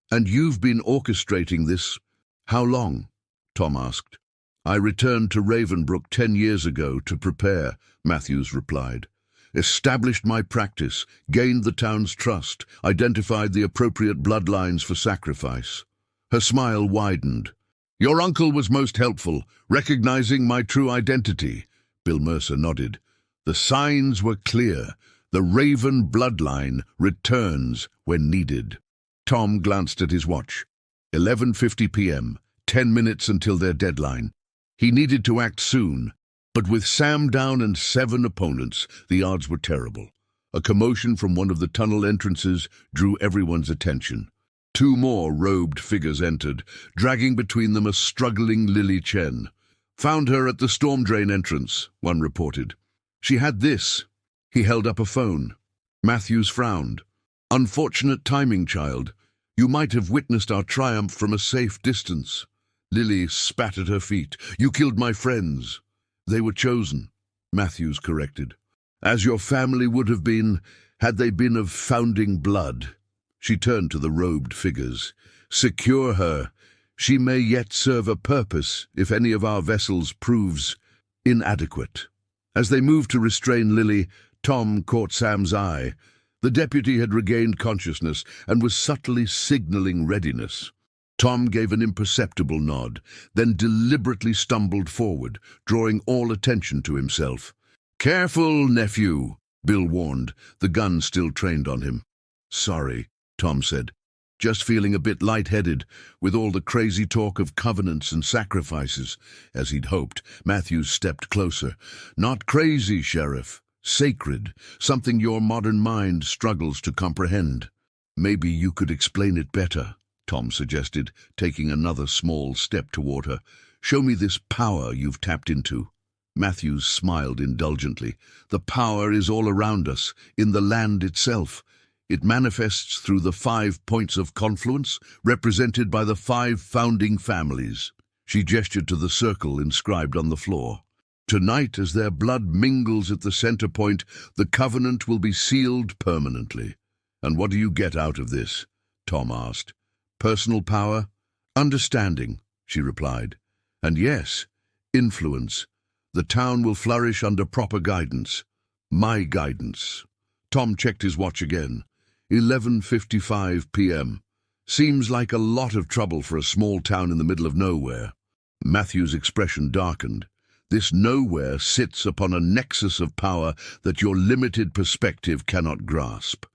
And you've been orchestrating this? How long? Tom asked. I returned to Ravenbrook 10 years ago to prepare, Matthews replied. Established my practice, gained the town's trust, identified the appropriate bloodlines for sacrifice. Her smile widened. Your uncle was most helpful, recognizing my true identity. Bill Mercer nodded. The signs were clear. The Raven bloodline returns when needed. Tom glanced at his watch. 11:50 p.m., 10 minutes until their deadline. He needed to act soon, but with Sam down and 7 opponents, the odds were terrible. A commotion from one of the tunnel entrances drew everyone's attention. 2 more robed figures entered, dragging between them a struggling Lily Chen. Found her at the storm drain entrance, one reported. She had this. He held up a phone. Matthews frowned. Unfortunate timing, child. You might have witnessed our triumph from a safe distance. Lily spat at her feet. You killed my friends. They were chosen, Matthews corrected. As your family would have been, had they been of founding blood. She turned to the robed figures. Secure her. She may yet serve a purpose if any of our vessels proves inadequate. As they moved to restrain Lily, Tom caught Sam's eye. The deputy had regained consciousness and was subtly signaling readiness. Tom gave an imperceptible nod, then deliberately stumbled forward, drawing all attention to himself. Careful, nephew, Bill warned, the gun still trained on him. Sorry, Tom said. Just feeling a bit lightheaded, with all the crazy talk of covenants and sacrifices. As he'd hoped, Matthews stepped closer. Not crazy, Sheriff. Sacred. Something your modern mind struggles to comprehend. Maybe you could explain it better. Tom suggested, taking another small step toward her. "Show me this power you've tapped into." Matthews smiled indulgently. "The power is all around us, in the land itself. It manifests through the 5 points of confluence, represented by the 5 founding families." She gestured to the circle inscribed on the floor. "Tonight, as their blood mingles at the center point, the covenant will be sealed permanently." "And what do you get out of this?" Tom asked. "Personal power?" "Understanding," she replied. "And yes, influence. The town will flourish under proper guidance. My guidance." Tom checked his watch again. 11:55 p.m. Seems like a lot of trouble for a small town in the middle of nowhere. Matthew's expression darkened. This nowhere sits upon a nexus of power that your limited perspective cannot grasp.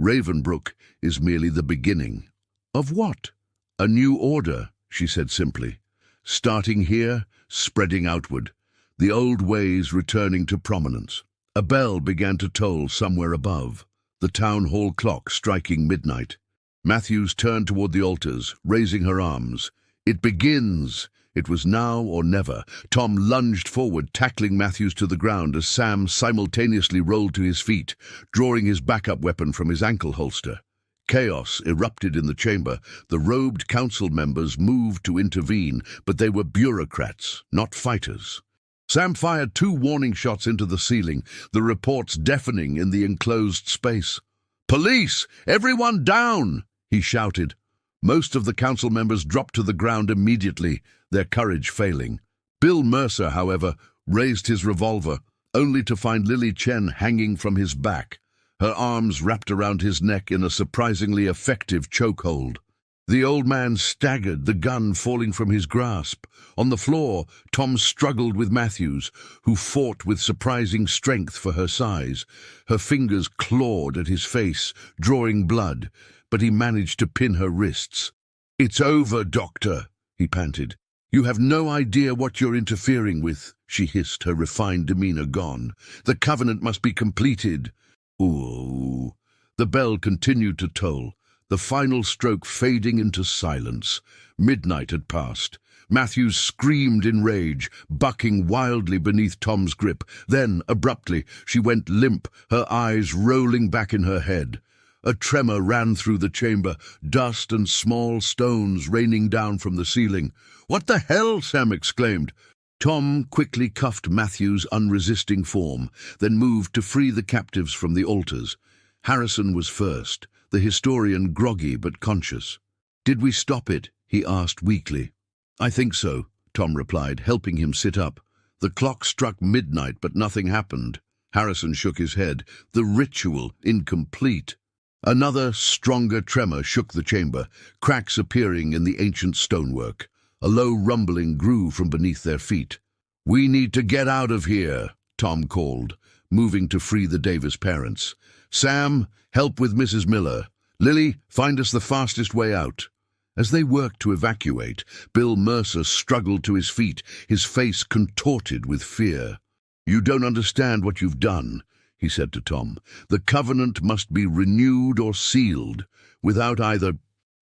Ravenbrook is merely the beginning. "Of what?" "A new order," she said simply. "Starting here, spreading outward. The old ways returning to prominence." A bell began to toll somewhere above, the town hall clock striking midnight. Matthews turned toward the altars, raising her arms. "It begins!" It was now or never. Tom lunged forward, tackling Matthews to the ground as Sam simultaneously rolled to his feet, drawing his backup weapon from his ankle holster. Chaos erupted in the chamber. The robed council members moved to intervene, but they were bureaucrats, not fighters. Sam fired 2 warning shots into the ceiling, the reports deafening in the enclosed space. "Police! Everyone down!" he shouted. Most of the council members dropped to the ground immediately, their courage failing. Bill Mercer, however, raised his revolver, only to find Lily Chen hanging from his back, her arms wrapped around his neck in a surprisingly effective chokehold. The old man staggered, the gun falling from his grasp. On the floor, Tom struggled with Matthews, who fought with surprising strength for her size. Her fingers clawed at his face, drawing blood, but he managed to pin her wrists. "It's over, Doctor," he panted. "You have no idea what you're interfering with," she hissed, her refined demeanor gone. "The covenant must be completed." Ooh. The bell continued to toll, the final stroke fading into silence. Midnight had passed. Matthews screamed in rage, bucking wildly beneath Tom's grip. Then, abruptly, she went limp, her eyes rolling back in her head. A tremor ran through the chamber, dust and small stones raining down from the ceiling. "What the hell?" Sam exclaimed. Tom quickly cuffed Matthew's unresisting form, then moved to free the captives from the altars. Harrison was first, the historian groggy but conscious. "Did we stop it?" he asked weakly. "I think so," Tom replied, helping him sit up. "The clock struck midnight, but nothing happened." Harrison shook his head. "The ritual incomplete." Another, stronger tremor shook the chamber, cracks appearing in the ancient stonework. A low rumbling grew from beneath their feet. "We need to get out of here," Tom called, moving to free the Davis parents. "Sam, help with Mrs. Miller. Lily, find us the fastest way out." As they worked to evacuate, Bill Mercer struggled to his feet, his face contorted with fear. "You don't understand what you've done," he said to Tom. "The covenant must be renewed or sealed. Without either—"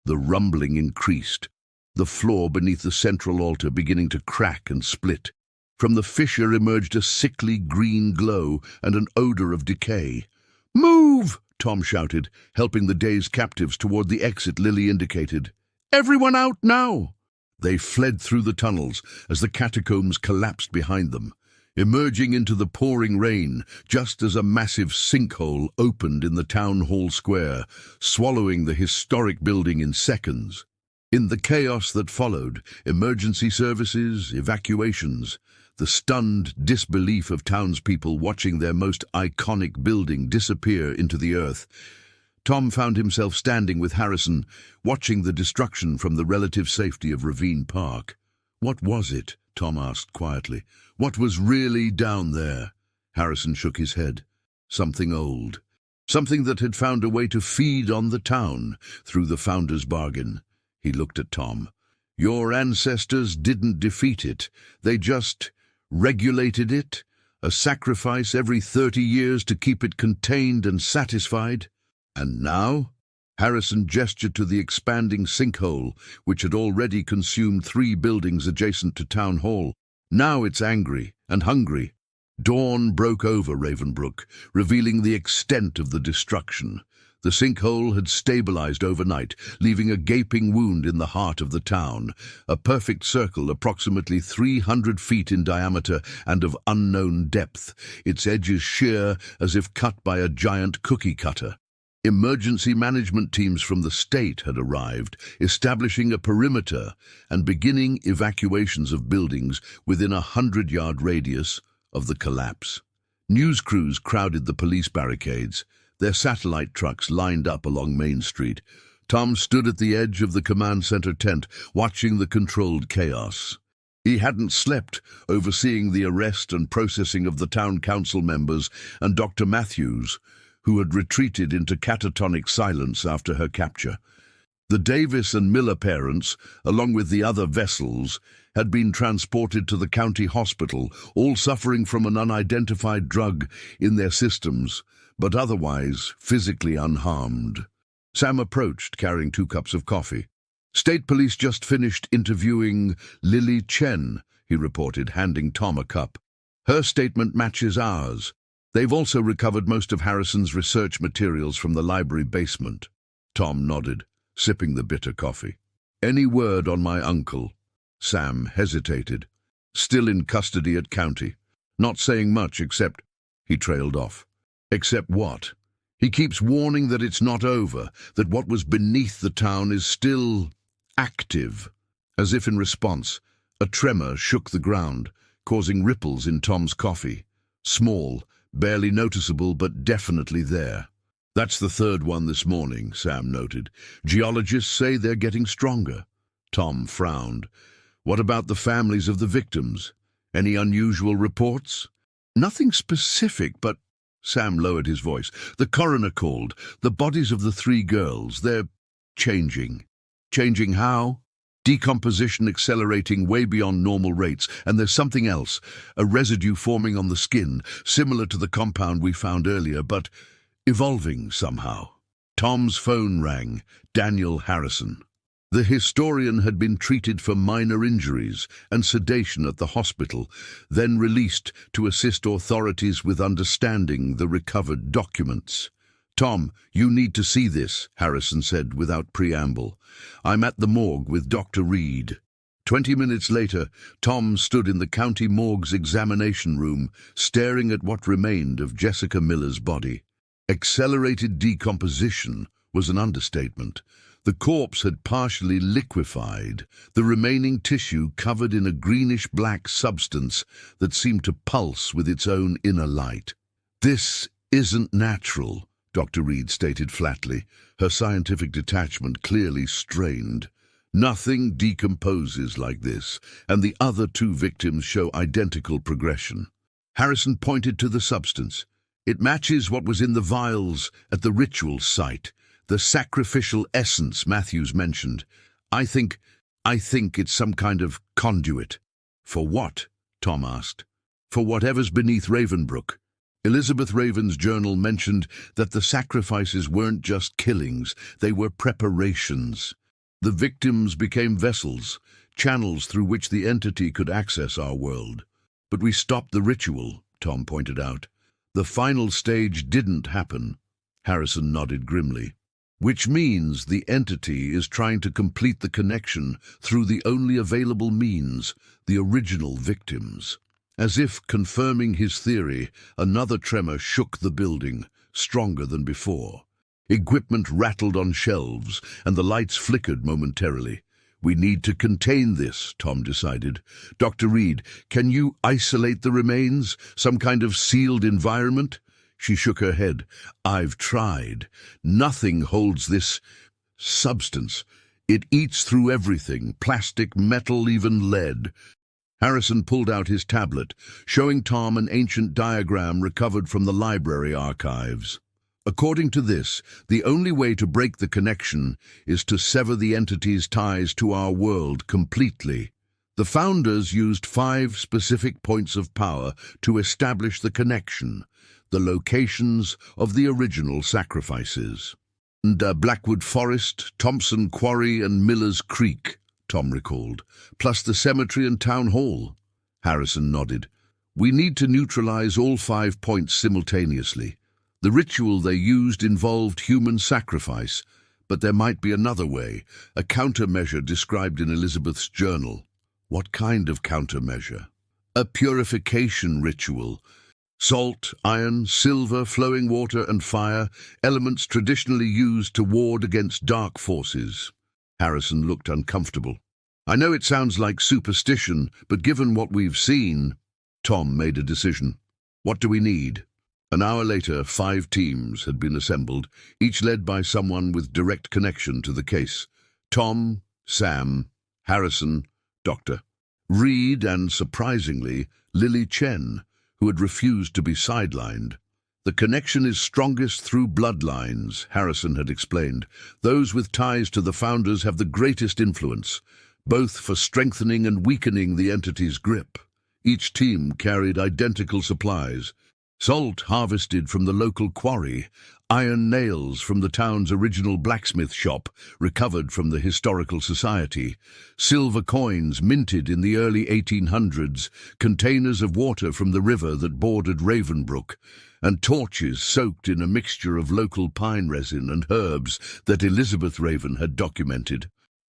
The rumbling increased, the floor beneath the central altar beginning to crack and split. From the fissure emerged a sickly green glow and an odor of decay. "Move!" Tom shouted, helping the dazed captives toward the exit Lily indicated. "Everyone out now!" They fled through the tunnels as the catacombs collapsed behind them, emerging into the pouring rain just as a massive sinkhole opened in the town hall square, swallowing the historic building in seconds. In the chaos that followed, emergency services, evacuations, the stunned disbelief of townspeople watching their most iconic building disappear into the earth, Tom found himself standing with Harrison, watching the destruction from the relative safety of Ravine Park. "What was it?" Tom asked quietly. "What was really down there?" Harrison shook his head. "Something old. Something that had found a way to feed on the town through the founder's bargain." He looked at Tom. "Your ancestors didn't defeat it. They just regulated it, a sacrifice every 30 years to keep it contained and satisfied. And now?" Harrison gestured to the expanding sinkhole, which had already consumed 3 buildings adjacent to Town Hall. Now it's angry and hungry. Dawn broke over Ravenbrook, revealing the extent of the destruction. The sinkhole had stabilized overnight, leaving a gaping wound in the heart of the town, a perfect circle approximately 300 feet in diameter and of unknown depth, its edges sheer as if cut by a giant cookie cutter. Emergency management teams from the state had arrived, establishing a perimeter and beginning evacuations of buildings within a 100-yard radius of the collapse. News crews crowded the police barricades, their satellite trucks lined up along Main Street. Tom stood at the edge of the command center tent, watching the controlled chaos. He hadn't slept, overseeing the arrest and processing of the town council members and Dr. Matthews, who had retreated into catatonic silence after her capture. The Davis and Miller parents, along with the other vessels, had been transported to the county hospital, all suffering from an unidentified drug in their systems, but otherwise physically unharmed. Sam approached, carrying 2 cups of coffee. "State police just finished interviewing Lily Chen," he reported, handing Tom a cup. "Her statement matches ours. They've also recovered most of Harrison's research materials from the library basement." Tom nodded, sipping the bitter coffee. "Any word on my uncle?" Sam hesitated. "Still in custody at county. Not saying much except—" He trailed off. "Except what?" "He keeps warning that it's not over, that what was beneath the town is still active." As if in response, a tremor shook the ground, causing ripples in Tom's coffee. Small, barely noticeable, but definitely there. "That's the 3rd one this morning," Sam noted. "Geologists say they're getting stronger." Tom frowned. "What about the families of the victims? Any unusual reports?" "Nothing specific, but—" Sam lowered his voice. "The coroner called. The bodies of the 3 girls, they're changing." "Changing how?" "Decomposition accelerating way beyond normal rates, and there's something else, a residue forming on the skin, similar to the compound we found earlier, but evolving somehow." Tom's phone rang. Daniel Harrison. The historian had been treated for minor injuries and sedation at the hospital, then released to assist authorities with understanding the recovered documents. "Tom, you need to see this," Harrison said without preamble. "I'm at the morgue with Dr. Reed." 20 minutes later, Tom stood in the county morgue's examination room, staring at what remained of Jessica Miller's body. Accelerated decomposition was an understatement. The corpse had partially liquefied, the remaining tissue covered in a greenish-black substance that seemed to pulse with its own inner light. "This isn't natural," Dr. Reed stated flatly, her scientific detachment clearly strained. "Nothing decomposes like this, and the other 2 victims show identical progression." Harrison pointed to the substance. "It matches what was in the vials at the ritual site. The sacrificial essence Matthews mentioned. I think it's some kind of conduit." "For what?" Tom asked. "For whatever's beneath Ravenbrook." Elizabeth Raven's journal mentioned that the sacrifices weren't just killings, they were preparations. The victims became vessels, channels through which the entity could access our world. "But we stopped the ritual," Tom pointed out. "The final stage didn't happen." Harrison nodded grimly. "Which means the entity is trying to complete the connection through the only available means, the original victims." As if confirming his theory, another tremor shook the building, stronger than before. Equipment rattled on shelves, and the lights flickered momentarily. "We need to contain this," Tom decided. "Dr. Reed, can you isolate the remains? Some kind of sealed environment?" She shook her head. "I've tried. Nothing holds this substance. It eats through everything, plastic, metal, even lead." Harrison pulled out his tablet, showing Tom an ancient diagram recovered from the library archives. "According to this, the only way to break the connection is to sever the entity's ties to our world completely. The founders used 5 specific points of power to establish the connection, the locations of the original sacrifices." And Blackwood Forest, Thompson Quarry and Miller's Creek, Tom recalled, plus the cemetery and town hall. Harrison nodded. We need to neutralize all 5 points simultaneously. The ritual they used involved human sacrifice, but there might be another way, a countermeasure described in Elizabeth's journal. What kind of countermeasure? A purification ritual. Salt, iron, silver, flowing water and fire, elements traditionally used to ward against dark forces. Harrison looked uncomfortable. I know it sounds like superstition, but given what we've seen... Tom made a decision. What do we need? An hour later, 5 teams had been assembled, each led by someone with direct connection to the case. Tom, Sam, Harrison, Dr. Reed and, surprisingly, Lily Chen, who had refused to be sidelined. The connection is strongest through bloodlines, Harrison had explained. Those with ties to the founders have the greatest influence, both for strengthening and weakening the entity's grip. Each team carried identical supplies. Salt harvested from the local quarry, iron nails from the town's original blacksmith shop, recovered from the Historical Society, silver coins minted in the early 1800s, containers of water from the river that bordered Ravenbrook, and torches soaked in a mixture of local pine resin and herbs that Elizabeth Raven had documented.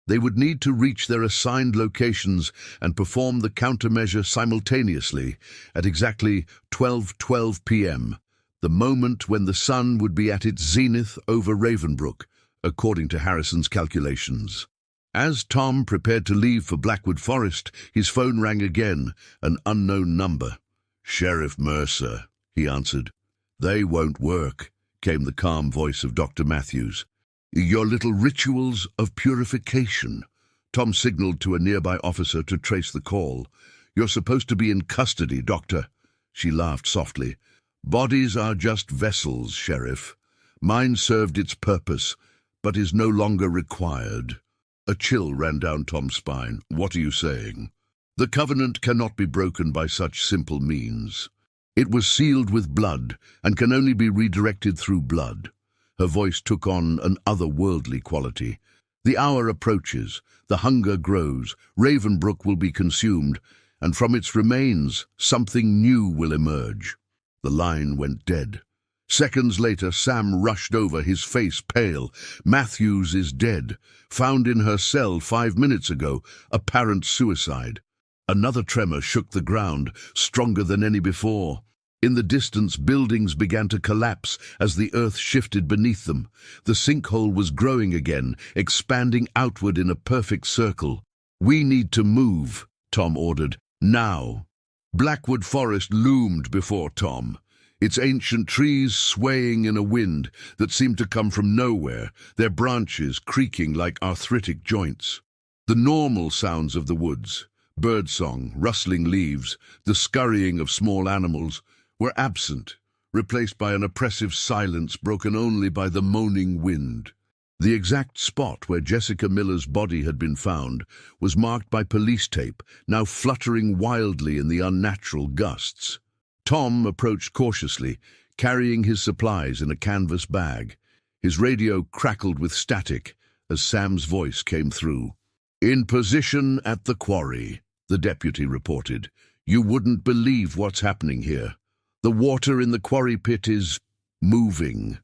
They would need to reach their assigned locations and perform the countermeasure simultaneously at exactly 12:12 p.m., the moment when the sun would be at its zenith over Ravenbrook, according to Harrison's calculations. As Tom prepared to leave for Blackwood Forest, his phone rang again, an unknown number. "Sheriff Mercer," he answered. "They won't work," came the calm voice of Dr. Matthews. "Your little rituals of purification." Tom signaled to a nearby officer to trace the call. "You're supposed to be in custody, Doctor." She laughed softly. "Bodies are just vessels, Sheriff. Mine served its purpose, but is no longer required." A chill ran down Tom's spine. "What are you saying?" "The covenant cannot be broken by such simple means. It was sealed with blood and can only be redirected through blood." Her voice took on an otherworldly quality. "The hour approaches, the hunger grows, Ravenbrook will be consumed, and from its remains something new will emerge." The line went dead. Seconds later, Sam rushed over, his face pale. "Matthews is dead. Found in her cell 5 minutes ago. Apparent suicide." Another tremor shook the ground, stronger than any before. In the distance, buildings began to collapse as the earth shifted beneath them. The sinkhole was growing again, expanding outward in a perfect circle. "We need to move," Tom ordered. "Now." Blackwood Forest loomed before Tom, its ancient trees swaying in a wind that seemed to come from nowhere, their branches creaking like arthritic joints. The normal sounds of the woods, birdsong, rustling leaves, the scurrying of small animals, were absent, replaced by an oppressive silence broken only by the moaning wind. The exact spot where Jessica Miller's body had been found was marked by police tape, now fluttering wildly in the unnatural gusts. Tom approached cautiously, carrying his supplies in a canvas bag. His radio crackled with static as Sam's voice came through. "In position at the quarry," the deputy reported. "You wouldn't believe what's happening here. The water in the quarry pit is moving,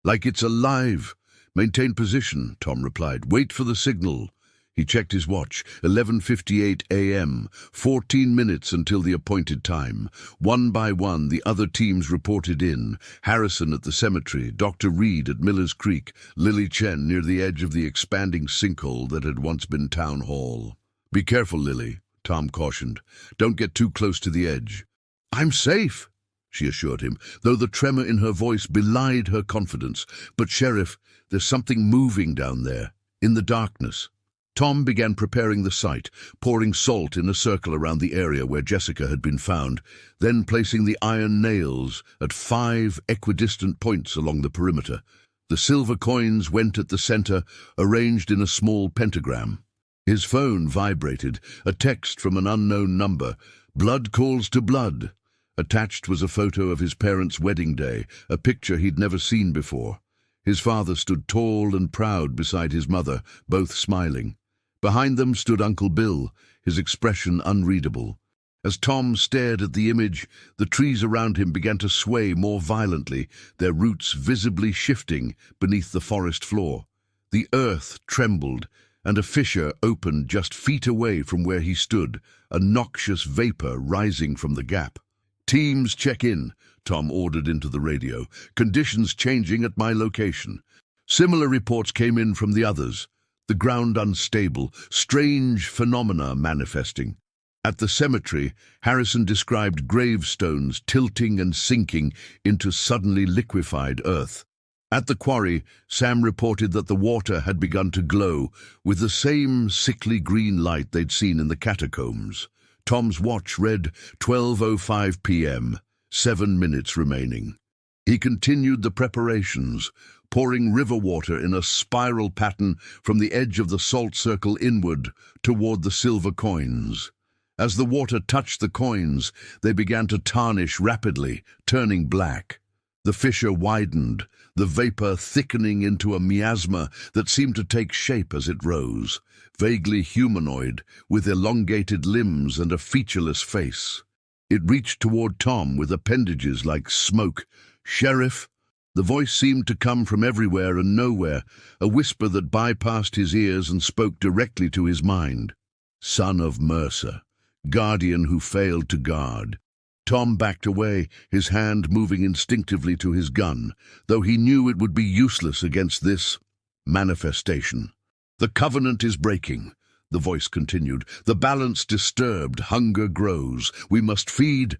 like it's alive." "Maintain position," Tom replied. "Wait for the signal." He checked his watch. 11:58 a.m., 14 minutes until the appointed time. One by one, the other teams reported in. Harrison at the cemetery, Dr. Reed at Miller's Creek, Lily Chen near the edge of the expanding sinkhole that had once been Town Hall. "Be careful, Lily," Tom cautioned. "Don't get too close to the edge." "I'm safe," she assured him, though the tremor in her voice belied her confidence. "But, Sheriff, there's something moving down there, in the darkness." Tom began preparing the site, pouring salt in a circle around the area where Jessica had been found, then placing the iron nails at 5 equidistant points along the perimeter. The silver coins went at the center, arranged in a small pentagram. His phone vibrated, a text from an unknown number. "Blood calls to blood." Attached was a photo of his parents' wedding day, a picture he'd never seen before. His father stood tall and proud beside his mother, both smiling. Behind them stood Uncle Bill, his expression unreadable. As Tom stared at the image, the trees around him began to sway more violently, their roots visibly shifting beneath the forest floor. The earth trembled, and a fissure opened just feet away from where he stood, a noxious vapor rising from the gap. "Teams, check in," Tom ordered into the radio. "Conditions changing at my location." Similar reports came in from the others. The ground unstable, strange phenomena manifesting. At the cemetery, Harrison described gravestones tilting and sinking into suddenly liquefied earth. At the quarry, Sam reported that the water had begun to glow with the same sickly green light they'd seen in the catacombs. Tom's watch read 12:05 p.m., 7 minutes remaining. He continued the preparations, pouring river water in a spiral pattern from the edge of the salt circle inward toward the silver coins. As the water touched the coins, they began to tarnish rapidly, turning black. The fissure widened, the vapor thickening into a miasma that seemed to take shape as it rose, vaguely humanoid, with elongated limbs and a featureless face. It reached toward Tom with appendages like smoke. "Sheriff?" The voice seemed to come from everywhere and nowhere, a whisper that bypassed his ears and spoke directly to his mind. "Son of Mercer, guardian who failed to guard." Tom backed away, his hand moving instinctively to his gun, though he knew it would be useless against this manifestation. "The covenant is breaking," the voice continued. "The balance disturbed, hunger grows. We must feed."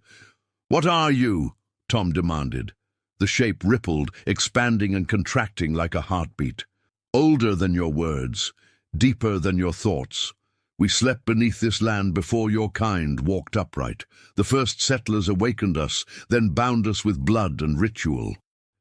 "What are you?" Tom demanded. The shape rippled, expanding and contracting like a heartbeat. "Older than your words, deeper than your thoughts. We slept beneath this land before your kind walked upright. The first settlers awakened us, then bound us with blood and ritual."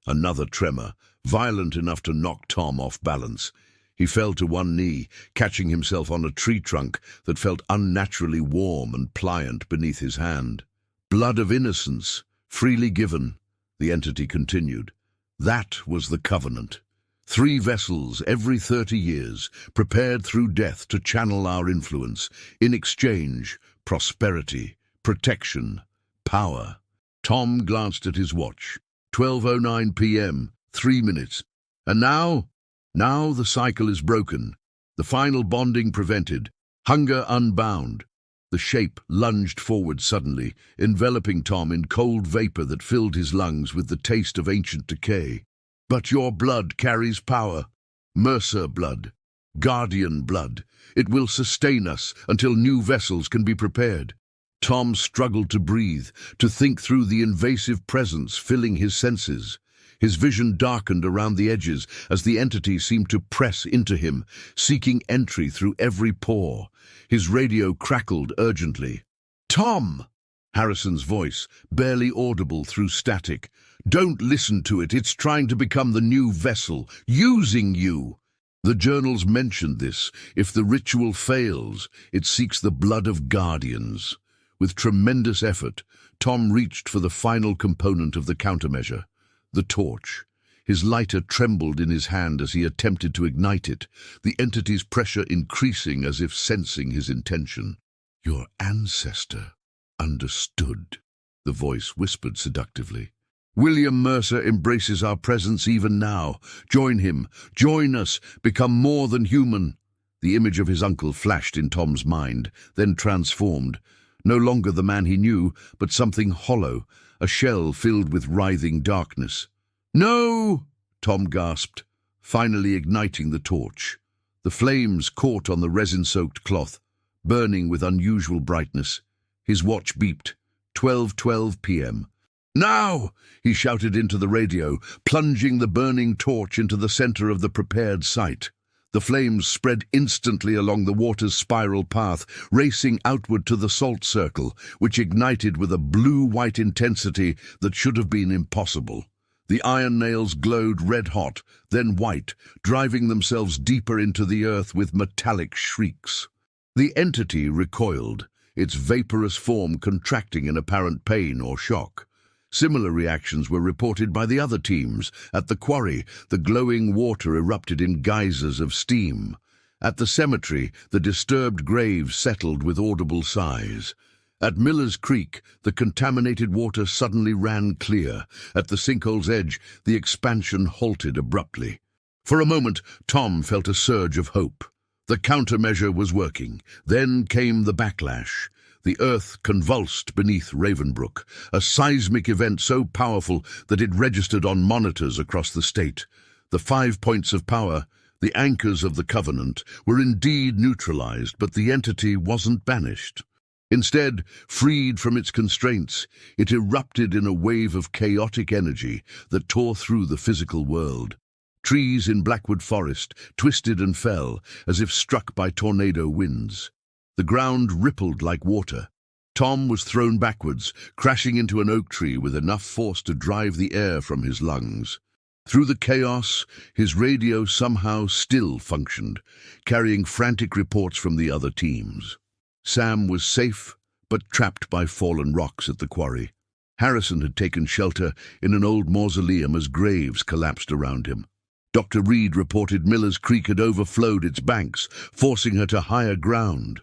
Another tremor, violent enough to knock Tom off balance. He fell to one knee, catching himself on a tree trunk that felt unnaturally warm and pliant beneath his hand. "Blood of innocence, freely given," the entity continued. "That was the covenant. 3 vessels every 30 years, prepared through death to channel our influence. In exchange, prosperity, protection, power." Tom glanced at his watch. 12:09 p.m., 3 minutes. "And now? Now the cycle is broken. The final bonding prevented. Hunger unbound." The shape lunged forward suddenly, enveloping Tom in cold vapor that filled his lungs with the taste of ancient decay. "But your blood carries power. Mercer blood. Guardian blood. It will sustain us until new vessels can be prepared." Tom struggled to breathe, to think through the invasive presence filling his senses. His vision darkened around the edges as the entity seemed to press into him, seeking entry through every pore. His radio crackled urgently. "Tom!" Harrison's voice, barely audible through static. "Don't listen to it. It's trying to become the new vessel, using you." The journals mentioned this. If the ritual fails, it seeks the blood of guardians. With tremendous effort, Tom reached for the final component of the countermeasure, the torch. His lighter trembled in his hand as he attempted to ignite it, the entity's pressure increasing as if sensing his intention. "Your ancestor understood," the voice whispered seductively. "William Mercer embraces our presence even now. Join him. Join us. Become more than human." The image of his uncle flashed in Tom's mind, then transformed. No longer the man he knew, but something hollow, a shell filled with writhing darkness. "No!" Tom gasped, finally igniting the torch. The flames caught on the resin-soaked cloth, burning with unusual brightness. His watch beeped. 12:12 p.m. "Now!" he shouted into the radio, plunging the burning torch into the center of the prepared site. The flames spread instantly along the water's spiral path, racing outward to the salt circle, which ignited with a blue-white intensity that should have been impossible. The iron nails glowed red-hot, then white, driving themselves deeper into the earth with metallic shrieks. The entity recoiled, its vaporous form contracting in apparent pain or shock. Similar reactions were reported by the other teams. At the quarry, the glowing water erupted in geysers of steam. At the cemetery, the disturbed graves settled with audible sighs. At Miller's Creek, the contaminated water suddenly ran clear. At the sinkhole's edge, the expansion halted abruptly. For a moment, Tom felt a surge of hope. The countermeasure was working. Then came the backlash. The earth convulsed beneath Ravenbrook, a seismic event so powerful that it registered on monitors across the state. The 5 points of power, the anchors of the Covenant, were indeed neutralized, but the entity wasn't banished. Instead, freed from its constraints, it erupted in a wave of chaotic energy that tore through the physical world. Trees in Blackwood Forest twisted and fell as if struck by tornado winds. The ground rippled like water. Tom was thrown backwards, crashing into an oak tree with enough force to drive the air from his lungs. Through the chaos, his radio somehow still functioned, carrying frantic reports from the other teams. Sam was safe, but trapped by fallen rocks at the quarry. Harrison had taken shelter in an old mausoleum as graves collapsed around him. Dr. Reed reported Miller's Creek had overflowed its banks, forcing her to higher ground.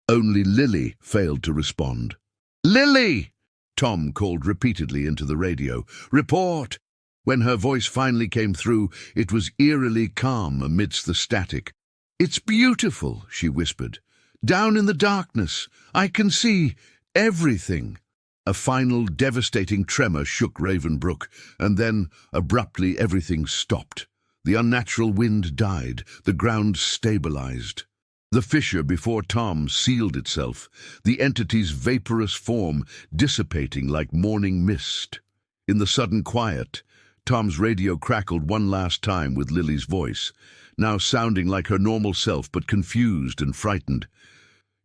Only Lily failed to respond. "Lily!" Tom called repeatedly into the radio. "Report!" When her voice finally came through, it was eerily calm amidst the static. "It's beautiful," she whispered. "Down in the darkness, I can see everything." A final devastating tremor shook Ravenbrook, and then, abruptly, everything stopped. The unnatural wind died, the ground stabilized. The fissure before Tom sealed itself, the entity's vaporous form dissipating like morning mist. In the sudden quiet, Tom's radio crackled one last time with Lily's voice, now sounding like her normal self but confused and frightened.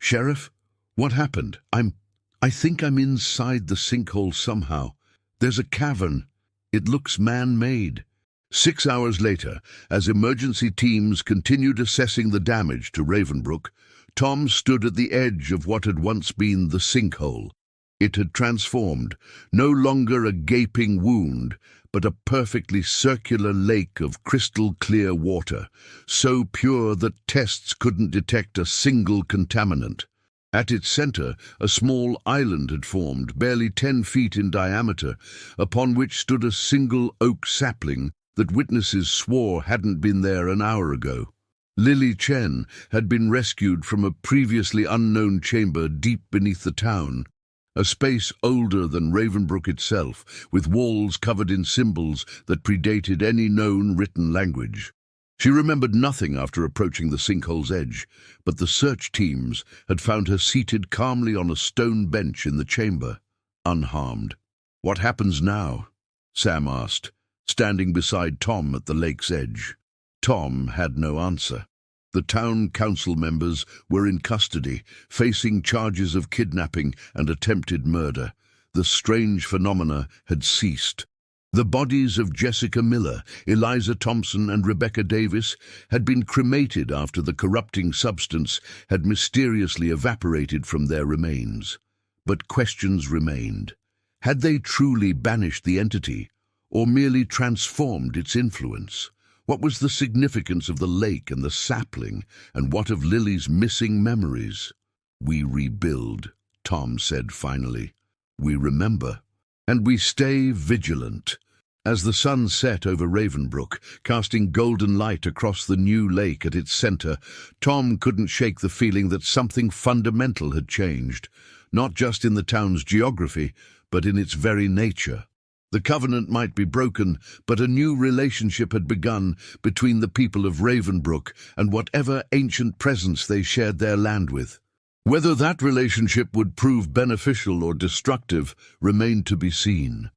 "Sheriff, what happened? I think I'm inside the sinkhole somehow. There's a cavern. It looks man-made." 6 hours later, as emergency teams continued assessing the damage to Ravenbrook, Tom stood at the edge of what had once been the sinkhole. It had transformed, no longer a gaping wound, but a perfectly circular lake of crystal-clear water, so pure that tests couldn't detect a single contaminant. At its center, a small island had formed, barely 10 feet in diameter, upon which stood a single oak sapling that witnesses swore hadn't been there an hour ago. Lily Chen had been rescued from a previously unknown chamber deep beneath the town, a space older than Ravenbrook itself, with walls covered in symbols that predated any known written language. She remembered nothing after approaching the sinkhole's edge, but the search teams had found her seated calmly on a stone bench in the chamber, unharmed. "What happens now?" Sam asked, standing beside Tom at the lake's edge. Tom had no answer. The town council members were in custody, facing charges of kidnapping and attempted murder. The strange phenomena had ceased. The bodies of Jessica Miller, Eliza Thompson, and Rebecca Davis had been cremated after the corrupting substance had mysteriously evaporated from their remains. But questions remained. Had they truly banished the entity, or merely transformed its influence? What was the significance of the lake and the sapling, and what of Lily's missing memories? "We rebuild," Tom said finally. "We remember, and we stay vigilant." As the sun set over Ravenbrook, casting golden light across the new lake at its center, Tom couldn't shake the feeling that something fundamental had changed, not just in the town's geography, but in its very nature. The covenant might be broken, but a new relationship had begun between the people of Ravenbrook and whatever ancient presence they shared their land with. Whether that relationship would prove beneficial or destructive remained to be seen.